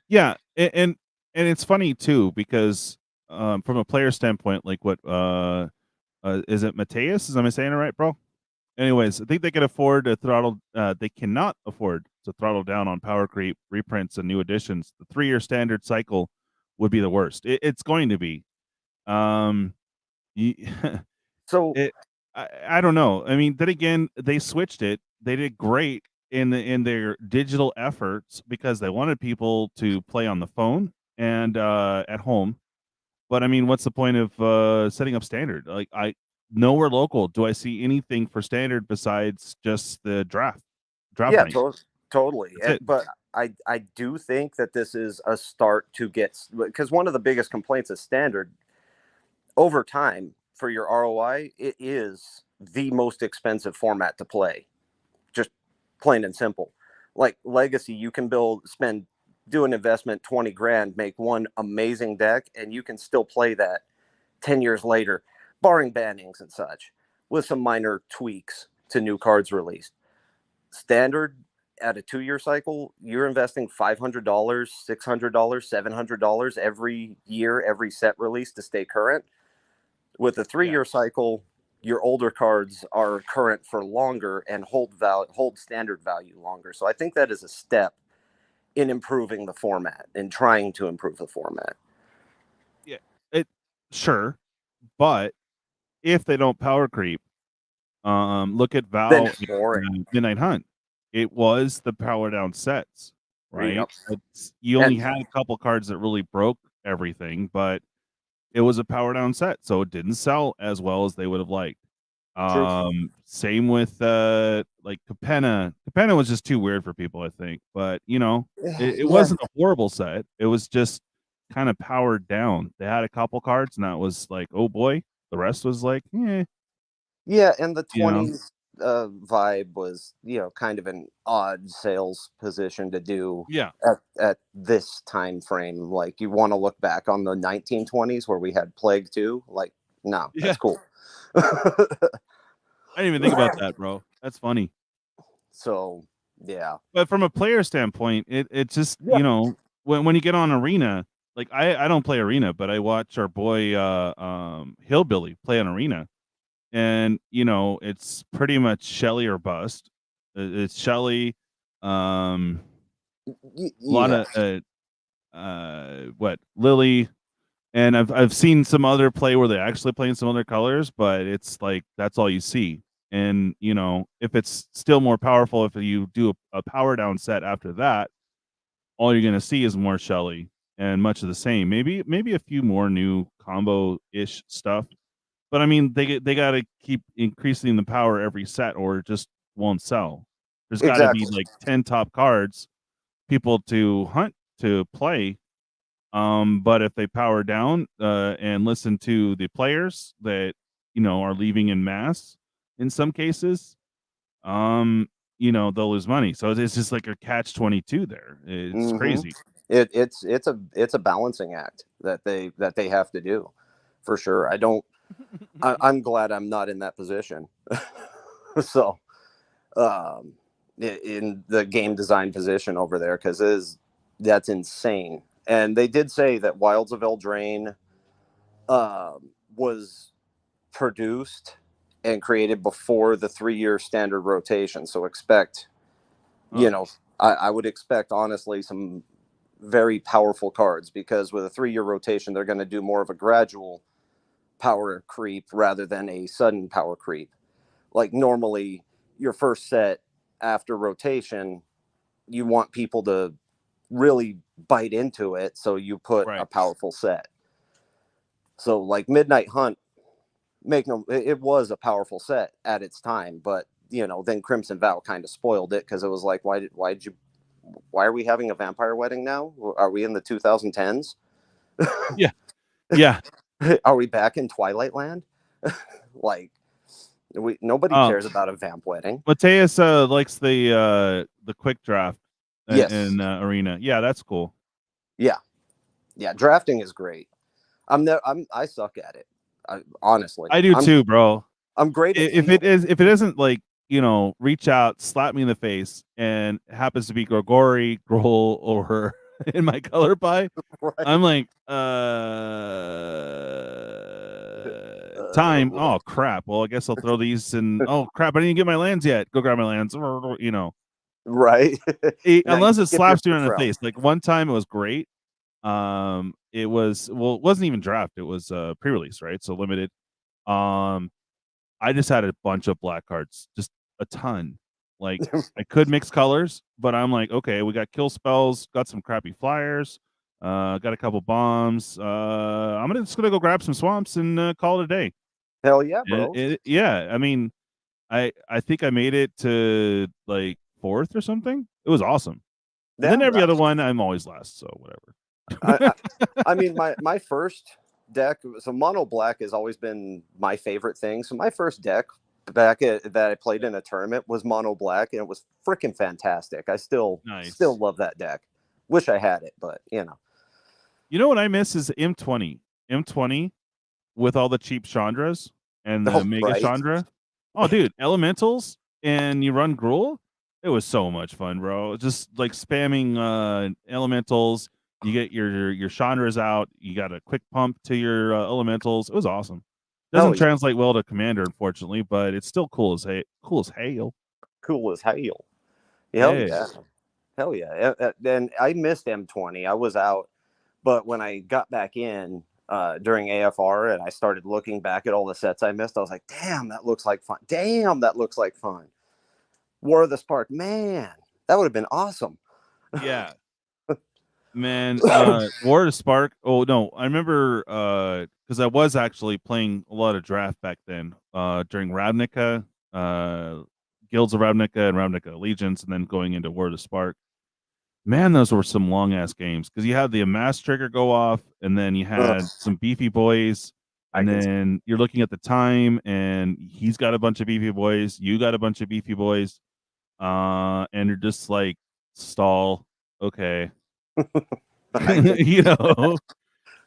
Yeah, and it's funny too because from a player standpoint, like what is it Mateus? Am I saying it right, bro? Anyways, I think they can afford to throttle. They cannot afford to throttle down on power creep, reprints, and new editions. The 3-year standard cycle would be the worst. It's going to be. So I don't know. I mean, then again, they switched it. They did great in their digital efforts because they wanted people to play on the phone and at home. But I mean, what's the point of setting up standard? Like, nowhere local do I see anything for standard besides just the draft. Yeah, totally. But I do think that this is a start to get, because one of the biggest complaints is standard over time for your ROI. It is the most expensive format to play. Just plain and simple. Like Legacy, you can do an investment, 20 grand, make one amazing deck, and you can still play that 10 years later, barring bannings and such, with some minor tweaks to new cards released. Standard at a 2-year cycle, you're investing $500, $600, $700 every year, every set release to stay current. With a 3-year cycle, your older cards are current for longer and hold standard value longer. So I think that is a step in improving the format and trying to improve the format. Yeah, sure, but if they don't power creep, Look at Then Val boring. Midnight Hunt. It was the power down sets, right? Yep. You only And had a couple cards that really broke everything, but it was a power down set, so it didn't sell as well as they would have liked. true. Same with like Capenna. Capenna was just too weird for people, I think. But it Yeah. wasn't a horrible set. It was just kind of powered down. They had a couple cards, and that was like, oh boy. The rest was like, Yeah, and the you know. 20s vibe was, kind of an odd sales position to do Yeah. at this time frame. Like, you want to look back on the 1920s where we had Plague too. Like, no, Yeah. that's cool. I didn't even think about that, bro. That's funny. So, yeah. But from a player standpoint, it just, when you get on Arena, like I don't play Arena, but I watch our boy Hillbilly play on Arena. And it's pretty much Shelly or bust. It's Shelly, a lot Yeah. of Lily, and I've seen some other play where they're actually playing some other colors, but it's like that's all you see. And if it's still more powerful, if you do a power down set after that, all you're gonna see is more Shelly and much of the same. Maybe a few more new combo ish stuff. But I mean, they got to keep increasing the power every set, or it just won't sell. There's got to be Exactly. like 10 top cards, people to hunt to play. But if they power down and listen to the players that are leaving in mass, in some cases, they'll lose money. So it's just like a catch-22 there. It's crazy. It's a balancing act that they have to do, for sure. I'm glad I'm not in that position. So, in the game design position over there, because that's insane. And they did say that Wilds of Eldraine was produced and created before the 3-year standard rotation. So expect, I would expect, honestly, some very powerful cards, because with a 3-year rotation, they're going to do more of a gradual power creep rather than a sudden power creep. Like, normally your first set after rotation, you want people to really bite into it, so you put a powerful set. So like Midnight Hunt, it was a powerful set at its time, but then Crimson Vow kind of spoiled it, because it was like, why are we having a vampire wedding now? Are we in the 2010s? Yeah. Are we back in Twilight Land? Like, nobody cares about a vamp wedding. Mateus likes the quick draft in Arena. Yeah, that's cool. Yeah, drafting is great. I suck at it. Honestly, I do too, bro. I'm great at if it isn't like reach out, slap me in the face, and happens to be Grigori, Grohl, or in my color pie, I'm like, time. Oh crap. Well, I guess I'll throw these and oh crap, I didn't get my lands yet. Go grab my lands. Right. Unless it slaps you in the face. Like one time it was great. It wasn't even draft, it was pre-release, right? So limited. I just had a bunch of black cards, just a ton. Like I could mix colors, but I'm like, okay, we got kill spells, got some crappy flyers, got a couple bombs. I'm just gonna go grab some swamps and call it a day. Hell yeah, bro. Yeah, I mean, I think I made it to like 4th or something. It was awesome. And then every other one, I'm always last, so whatever. I mean, my first deck, so mono black has always been my favorite thing. So my first deck that I played in a tournament was mono black, and it was freaking fantastic. I still love that deck. Wish I had it, but You know what I miss is M20. M20 with all the cheap Chandras and the Mega Chandra. Oh, dude, Elementals, and you run Gruul. It was so much fun, bro. Just like spamming Elementals. You get your Chandras out. You got a quick pump to your Elementals. It was awesome. Doesn't translate well to Commander, unfortunately, but it's still cool as hail. Cool as hail. Hell yeah. And I missed M20. I was out, but when I got back in, during AFR, and I started looking back at all the sets I missed. I was like, damn, that looks like fun. Damn, that looks like fun. War of the Spark, man, that would have been awesome. Yeah. Man, War of the Spark. Oh no, I remember because I was actually playing a lot of draft back then. During Ravnica, Guilds of Ravnica and Ravnica Allegiance, and then going into War of the Spark. Man, those were some long ass games because you had the Amass trigger go off, and then you had some beefy boys, and then you're looking at the time, and he's got a bunch of beefy boys, you got a bunch of beefy boys, and you're just like, stall, okay. You know,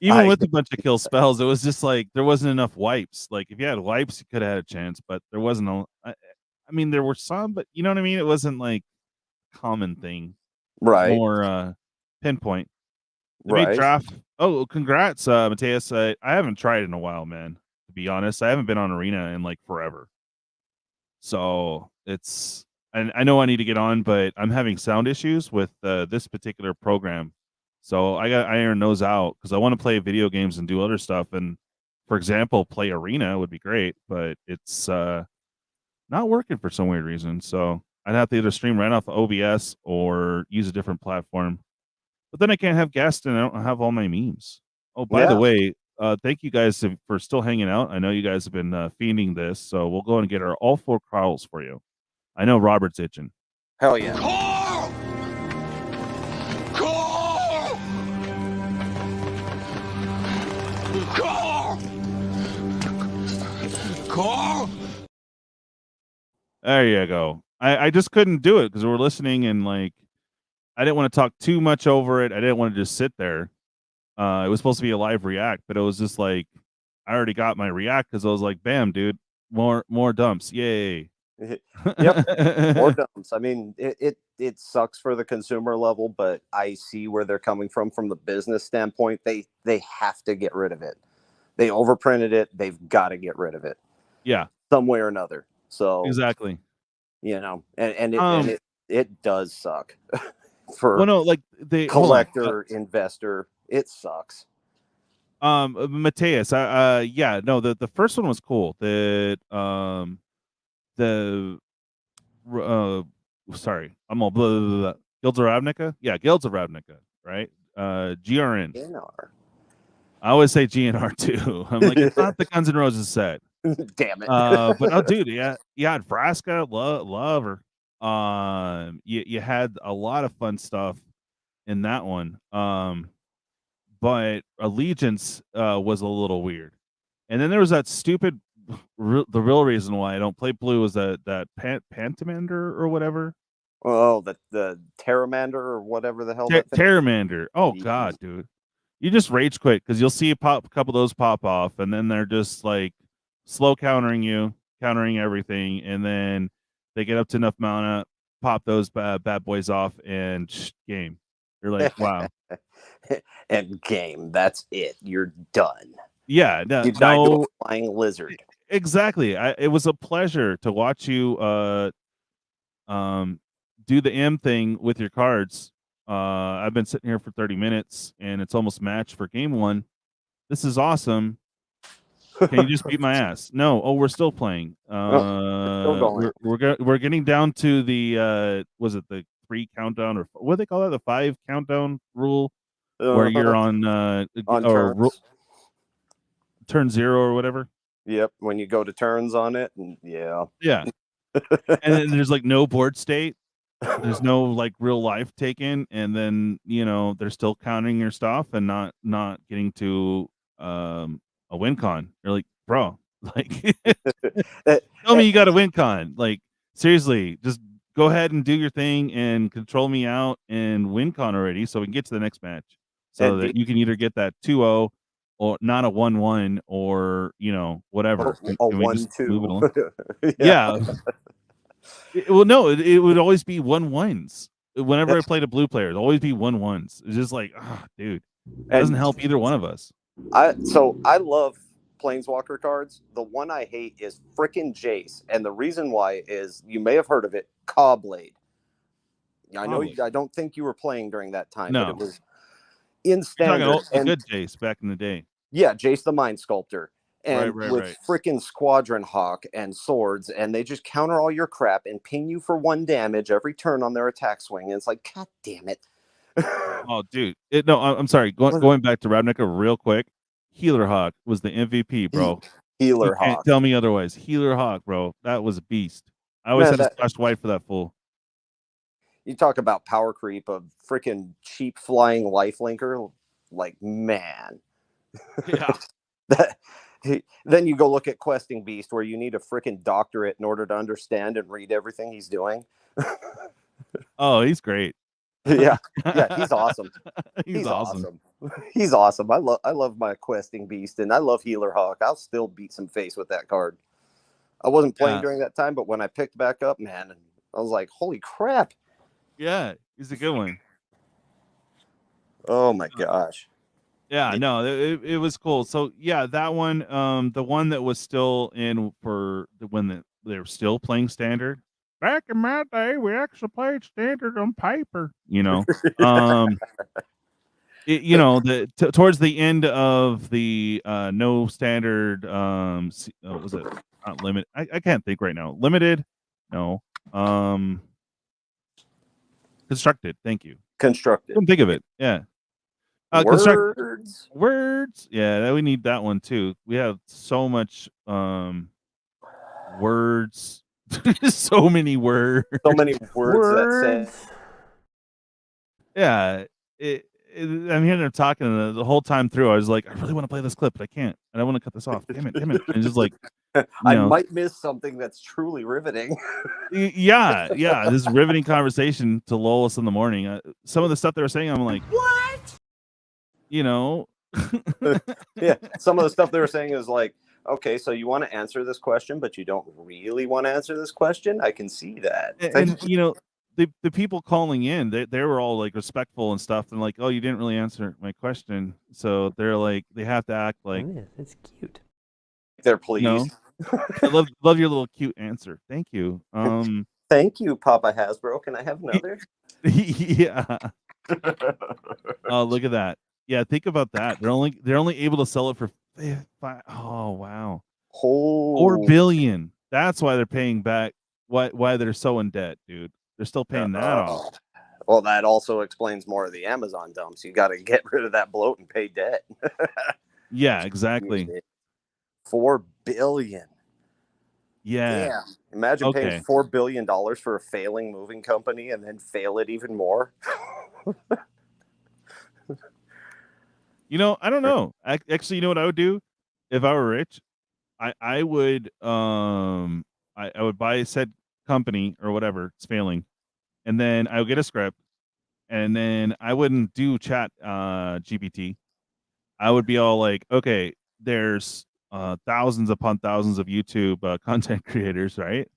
even with a bunch of kill spells, it was just like there wasn't enough wipes. Like if you had wipes, you could have had a chance, but there wasn't I mean, there were some, but you know what I mean. It wasn't like a common thing. Right. More pinpoint. They Right. made draft. Oh, congrats, Mateus. I haven't tried in a while, man. To be honest, I haven't been on Arena in like forever. So it's. I know I need to get on, but I'm having sound issues with this particular program. So I got to iron those out because I want to play video games and do other stuff. And for example, play Arena would be great, but it's not working for some weird reason. So I'd have to either stream right off of OBS or use a different platform. But then I can't have guests and I don't have all my memes. Oh, by the way, thank you guys for still hanging out. I know you guys have been fiending this, so we'll go and get all 4 Carls for you. I know Robert's itching. Hell yeah. Carl! Carl! Carl! Carl! There you go. I just couldn't do it because we're listening and like I didn't want to talk too much over it. I didn't want to just sit there. It was supposed to be a live react, but it was just like I already got my react because I was like, bam, dude, more dumps. Yay. Yep. More dumps. I mean, it sucks for the consumer level, but I see where they're coming from the business standpoint. They have to get rid of it. They overprinted it. They've got to get rid of it. Yeah. Some way or another. So exactly. You know, and it does suck for like the collector investor. It sucks. Mateus, yeah, no, the first one was cool. Sorry, I'm all blah, blah, blah. Guilds of Ravnica? Yeah, Guilds of Ravnica, right? GRN. GNR. I always say GNR too. I'm like, it's not the Guns N' Roses set. Damn it. But oh, dude, yeah, you had Vraska, love her. You had a lot of fun stuff in that one. But Allegiance was a little weird. And then there was that stupid. The real reason why I don't play blue was that Pantamander or whatever. Oh, the Terramander or whatever the hell. Terramander. Oh god, dude, you just rage quit because you'll see a couple of those pop off, and then they're just like slow countering everything, and then they get up to enough mana, pop those bad boys off, and game. You're like, wow. And game. That's it. You're done. Yeah, you died to a flying lizard. Exactly. It was a pleasure to watch you do the M thing with your cards. I've been sitting here for 30 minutes and it's almost matched for game 1. This is awesome. Can you just beat my ass? No. Oh, we're still playing. We're getting down to the was it the 3 countdown or what do they call that? The 5 countdown rule where you're on turn 0 or whatever. Yep, when you go to turns on it, and yeah. And then there's like no board state. There's no like real life taken, and then they're still counting your stuff and not getting to a win con. You're like, bro, like tell me you got a win con. Like seriously, just go ahead and do your thing and control me out and win con already, so we can get to the next match, so that you can either get that 2-0. Or not a 1-1 or whatever. A 1-2. Yeah. Well, no, it would always be 1-1s. Whenever I played a blue player, it'd always be 1-1s. It's just like, dude, it doesn't help either one of us. I love Planeswalker cards. The one I hate is frickin' Jace, and the reason why is you may have heard of it, Cawblade. I know. I don't think you were playing during that time, no. But it was in standard. A good Jace back in the day. Yeah, Jace the Mind Sculptor. And Right. with freaking Squadron Hawk and swords, and they just counter all your crap and ping you for 1 damage every turn on their attack swing. And it's like, God damn it. Oh, dude. No, I'm sorry. Going back to Ravnica real quick. Healer Hawk was the MVP, bro. Healer You can't Hawk. tell me otherwise. Healer Hawk, bro. That was a beast. I always had to splash white for that fool. You talk about power creep of freaking cheap flying lifelinker. Like, man. Yeah. Then you go look at Questing Beast, where you need a freaking doctorate in order to understand and read everything he's doing. Oh, he's great. Yeah, he's awesome. He's awesome. He's awesome. I love my Questing Beast, and I love Healer Hawk. I'll still beat some face with that card. I wasn't playing during that time, but when I picked back up, man, I was like, holy crap. Yeah, he's a good one. Oh my gosh. Yeah, no, it was cool. So yeah, that one, the one that was still in for when they were still playing standard. Back in my day, we actually played standard on paper. Towards the end of the no standard, was it not limit? I can't think right now. Limited, no. Constructed. Thank you. Constructed. Couldn't think of it. Yeah. Words. Yeah, we need that one too. We have so much words. So many words. So many words. That say. Yeah. I'm hearing them talking the whole time through. I was like, I really want to play this clip, but I can't. And I want to cut this off. Damn it. And just like I might miss something that's truly riveting. Yeah. This riveting conversation to lull us in the morning. Some of the stuff they were saying, I'm like, what? Yeah, some of the stuff they were saying is like, okay, so you want to answer this question, but you don't really want to answer this question. I can see that. And the people calling in, they were all like respectful and stuff, and like, oh, you didn't really answer my question, so they're like, they have to act like, oh, yeah, that's cute. They're pleased. I love your little cute answer. Thank you. Thank you, Papa Hasbro. Can I have another? Yeah. Oh, look at that. Yeah, think about that. They're only able to sell it for 5. Oh wow, $4 billion. That's why they're paying back. Why they're so in debt, dude? They're still paying that off. Well, that also explains more of the Amazon dumps. You got to get rid of that bloat and pay debt. Yeah, exactly. $4 billion. Yeah. Damn. Imagine paying $4 billion for a failing moving company and then fail it even more. I don't know. Actually, you know what I would do if I were rich? I would I would buy said company or whatever it's failing, and then I would get a script, and then I wouldn't do chat GPT. I would be all like, okay, there's thousands upon thousands of YouTube content creators, right?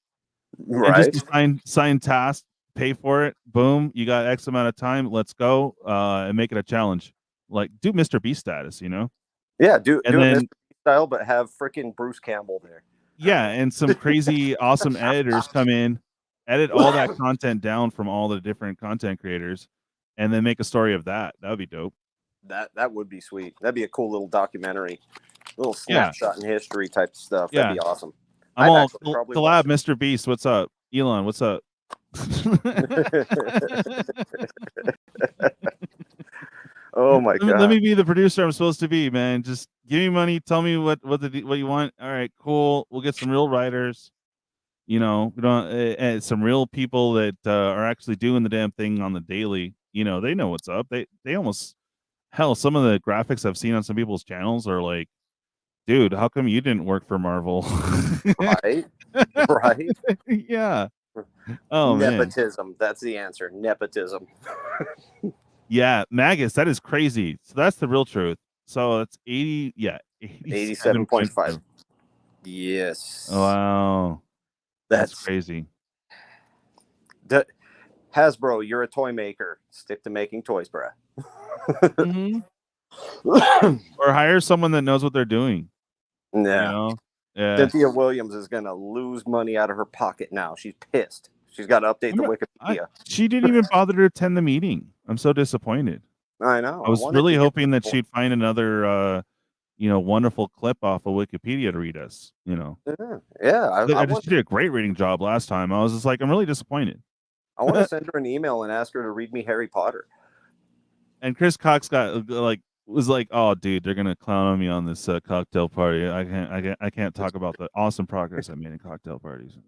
Right. And just sign tasks, pay for it. Boom, you got X amount of time. Let's go and make it a challenge. Like do Mr. Beast status, Yeah, do and it then, Mr. Beast style, but have freaking Bruce Campbell there. Yeah, and some crazy awesome editors come in, edit all that content down from all the different content creators, and then make a story of that. That would be dope. That would be sweet. That'd be a cool little documentary, little snapshot in history type stuff. That'd be awesome. I'm all collab, Mr. Beast. What's up, Elon? What's up? Oh my god! Let me be the producer I'm supposed to be, man. Just give me money. Tell me what you want. All right, cool. We'll get some real writers. We don't some real people that are actually doing the damn thing on the daily. They know what's up. They almost some of the graphics I've seen on some people's channels are like, dude, how come you didn't work for Marvel? Right. Yeah. Oh nepotism. Man. That's the answer. Nepotism. Yeah, Magus, that is crazy. So that's the real truth. So it's 80, 87.5. Yes. Wow. That's crazy. Hasbro, you're a toy maker. Stick to making toys, bruh. Or hire someone that knows what they're doing. Yeah. Cynthia Williams is going to lose money out of her pocket now. She's pissed. She's got to update the Wikipedia. She didn't even bother to attend the meeting. I'm so disappointed. I know. I was really hoping that she'd find another wonderful clip off of Wikipedia to read us. Yeah. I just did a great reading job last time. I was just like, I'm really disappointed. I want to send her an email and ask her to read me Harry Potter. And Chris Cox was like, oh, dude, they're gonna clown on me on this cocktail party. I can't talk about the awesome progress I made in cocktail parties.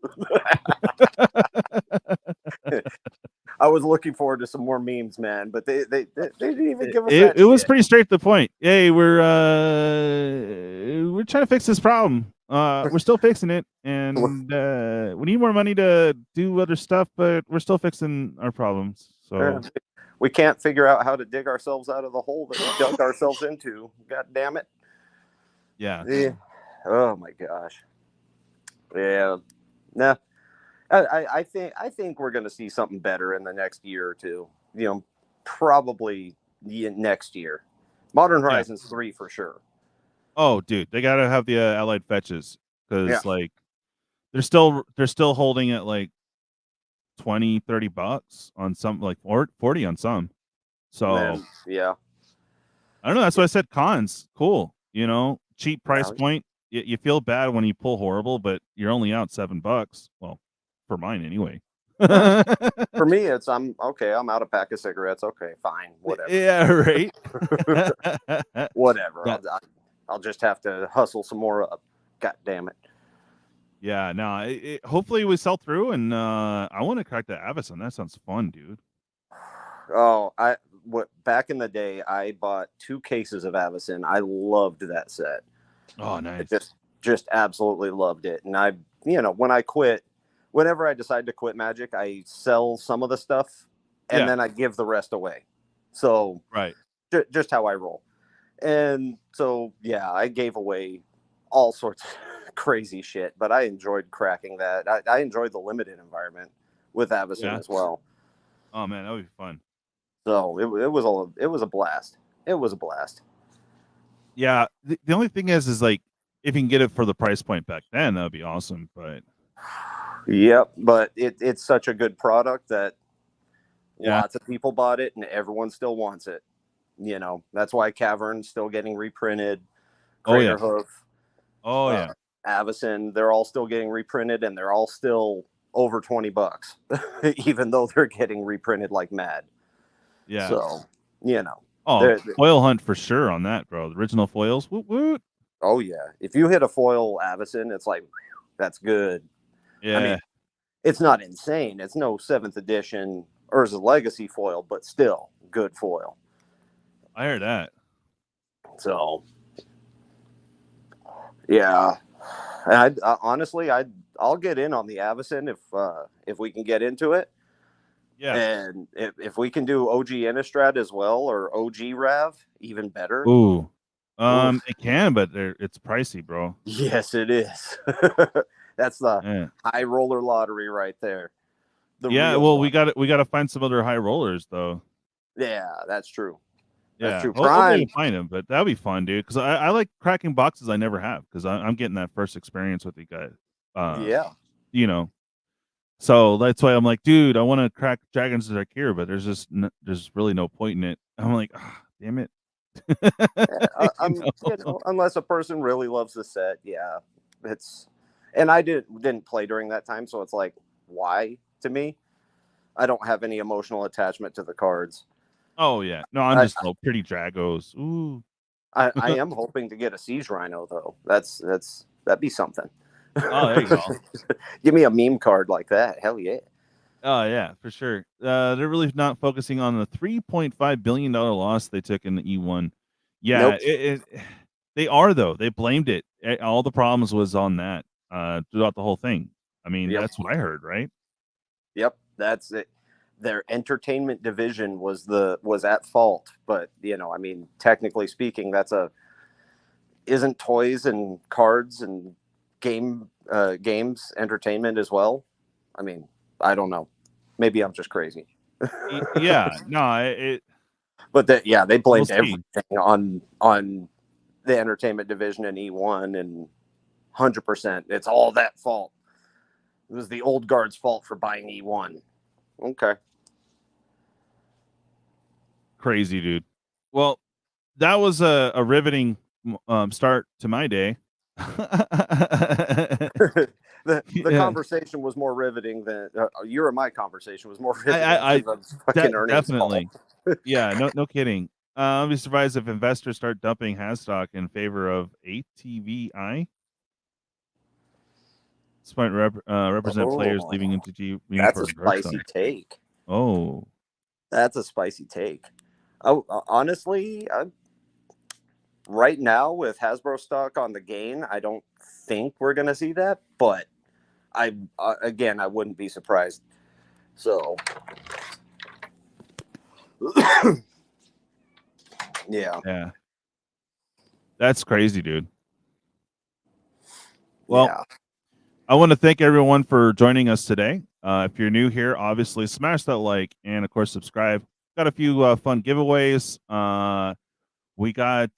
I was looking forward to some more memes, man, but they didn't even give us it was pretty straight to the point. Hey, we're trying to fix this problem. We're still fixing it, and we need more money to do other stuff, but we're still fixing our problems. So we can't figure out how to dig ourselves out of the hole that we dug ourselves into. God damn it. Yeah. Oh my gosh. Yeah. Nah. I think we're going to see something better in the next year or two. Probably next year. Modern Horizons 3 for sure. Oh, dude, they got to have the allied fetches because like they're still holding it like $20-$30 on some, like 40 on some. So I don't know. That's why I said cons. Cool. Cheap price point. You feel bad when you pull horrible, but you're only out $7. Well, for mine anyway. For me, it's I'm out a pack of cigarettes. Okay, fine, whatever. Yeah, right. Whatever. I'll just have to hustle some more up. God damn it. Yeah, no. Hopefully we sell through, and I want to crack the Avison. That sounds fun, dude. Oh, back in the day, I bought 2 cases of Avison. I loved that set. Oh, nice. I just absolutely loved it. And I, when I quit, whenever I decide to quit Magic, I sell some of the stuff and then I give the rest away. So right, just how I roll. And so, yeah, I gave away all sorts of crazy shit, but I enjoyed cracking that. I enjoyed the limited environment with Avison as well. Oh man, that would be fun. So it was a blast. It was a blast. Yeah, the only thing is like if you can get it for the price point back then, that would be awesome. But yep, but it's such a good product that lots of people bought it and everyone still wants it. That's why Cavern's still getting reprinted. Crater Hoof. Oh yeah. Avison, they're all still getting reprinted and they're all still over $20, even though they're getting reprinted like mad. Yeah. So, Oh, foil hunt for sure on that, bro. The original foils. Woot woot. Oh yeah. If you hit a foil Avison, it's like, that's good. Yeah. I mean, it's not insane. It's no 7th edition Urza Legacy foil, but still good foil. I heard that. So, yeah. And honestly, I'll get in on the Avison if we can get into it. Yeah. And if we can do OG Innistrad as well or OG Rav, even better. Ooh. It can, but it's pricey, bro. Yes, it is. That's the high roller lottery right there. Well, we got to find some other high rollers though. Yeah, that's true. Yeah, that's true. Hopefully we'll find them, but that'll be fun, dude. Because I like cracking boxes I never have because I'm getting that first experience with the guy. So that's why I'm like, dude, I want to crack Dragons of Darkir, but there's really no point in it. I'm like, damn it. Unless a person really loves the set, and I didn't play during that time, so it's like, why to me? I don't have any emotional attachment to the cards. Oh yeah, no, I'm just pretty Dragos. Ooh, I am hoping to get a Siege Rhino though. That'd be something. Oh, there you go. Give me a meme card like that. Hell yeah. Oh yeah, for sure. They're really not focusing on the $3.5 billion loss they took in the E1. Yeah, nope. They are though. They blamed it. All the problems was on that throughout the whole thing. I mean, that's what I heard, right? Yep, that's it. Their entertainment division was at fault, but I mean, technically speaking, isn't toys and cards and games entertainment as well. I mean, I don't know. Maybe I'm just crazy. Yeah, no, but they blamed everything on the entertainment division in E1, and 100%, it's all that fault. It was the old guard's fault for buying E1. Okay. Crazy, dude. Well, that was a riveting start to my day. the conversation was more riveting than your and my conversation was more riveting than the fucking earnings definitely. call. Yeah, no kidding. I'll be surprised if investors start dumping Has stock in favor of ATVI. This might represent players leaving MTG. That's a spicy take. Oh, that's a spicy take. Oh, honestly, right now with Hasbro stock on the gain, I don't think we're gonna see that, but I wouldn't be surprised. So, yeah, that's crazy, dude. Well, yeah. I want to thank everyone for joining us today. If you're new here, obviously smash that like and of course subscribe. Got a few fun giveaways. We got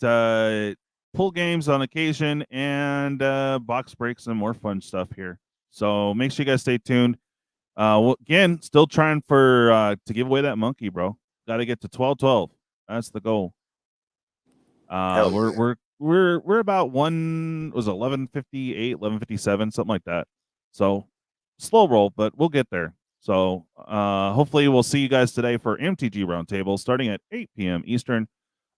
pull games on occasion and box breaks and more fun stuff here. So make sure you guys stay tuned. Well, again, still trying for to give away that monkey, bro. Got to get to 12-12. That's the goal. We're about 11:58, 11:57, something like that. So slow roll, but we'll get there. So hopefully we'll see you guys today for MTG Roundtable starting at 8 p.m. Eastern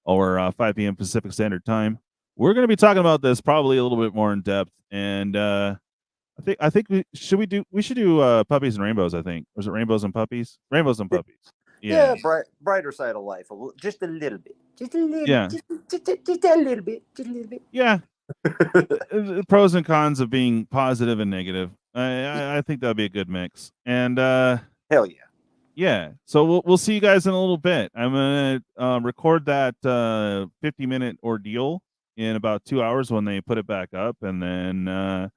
or 5 p.m. Pacific Standard Time. We're going to be talking about this probably a little bit more in depth, and I think we should do puppies and rainbows. I think, or is it rainbows and puppies? Rainbows and puppies. Yeah, brighter side of life, just a little bit, just a little, just a little bit, just a little bit. Yeah. The pros and cons of being positive and negative. I think that'd be a good mix. And hell yeah. Yeah, so we'll see you guys in a little bit. I'm gonna record that 50-minute ordeal in about 2 hours when they put it back up, and then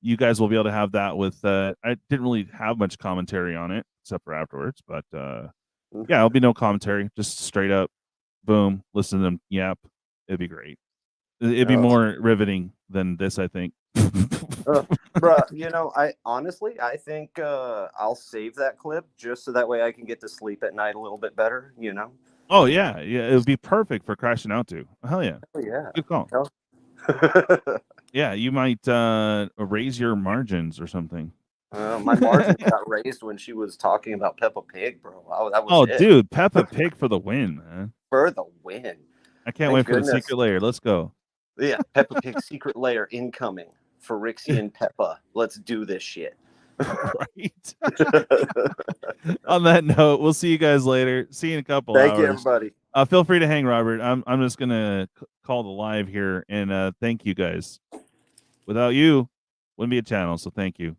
you guys will be able to have that with. I didn't really have much commentary on it except for afterwards, but yeah, it'll be no commentary, just straight up, boom, listen to them yap. It'd be great. It'd be more riveting than this, I think. Bro, I honestly think I'll save that clip just so that way I can get to sleep at night a little bit better. Oh yeah, it would be perfect for crashing out to. Hell yeah, good call. Yeah, you might raise your margins or something. My margins got raised when she was talking about Peppa Pig, bro. That was it. Dude, Peppa Pig for the win, man. For the win. I can't wait for the secret layer. Let's go. Yeah, Peppa Pig secret layer incoming for Rixie and Peppa. Let's do this shit. Right. On that note, we'll see you guys later. See you in a couple hours. Thank you, everybody. Feel free to hang, Robert. I'm just gonna call the live here and thank you guys. Without you, wouldn't be a channel. So thank you.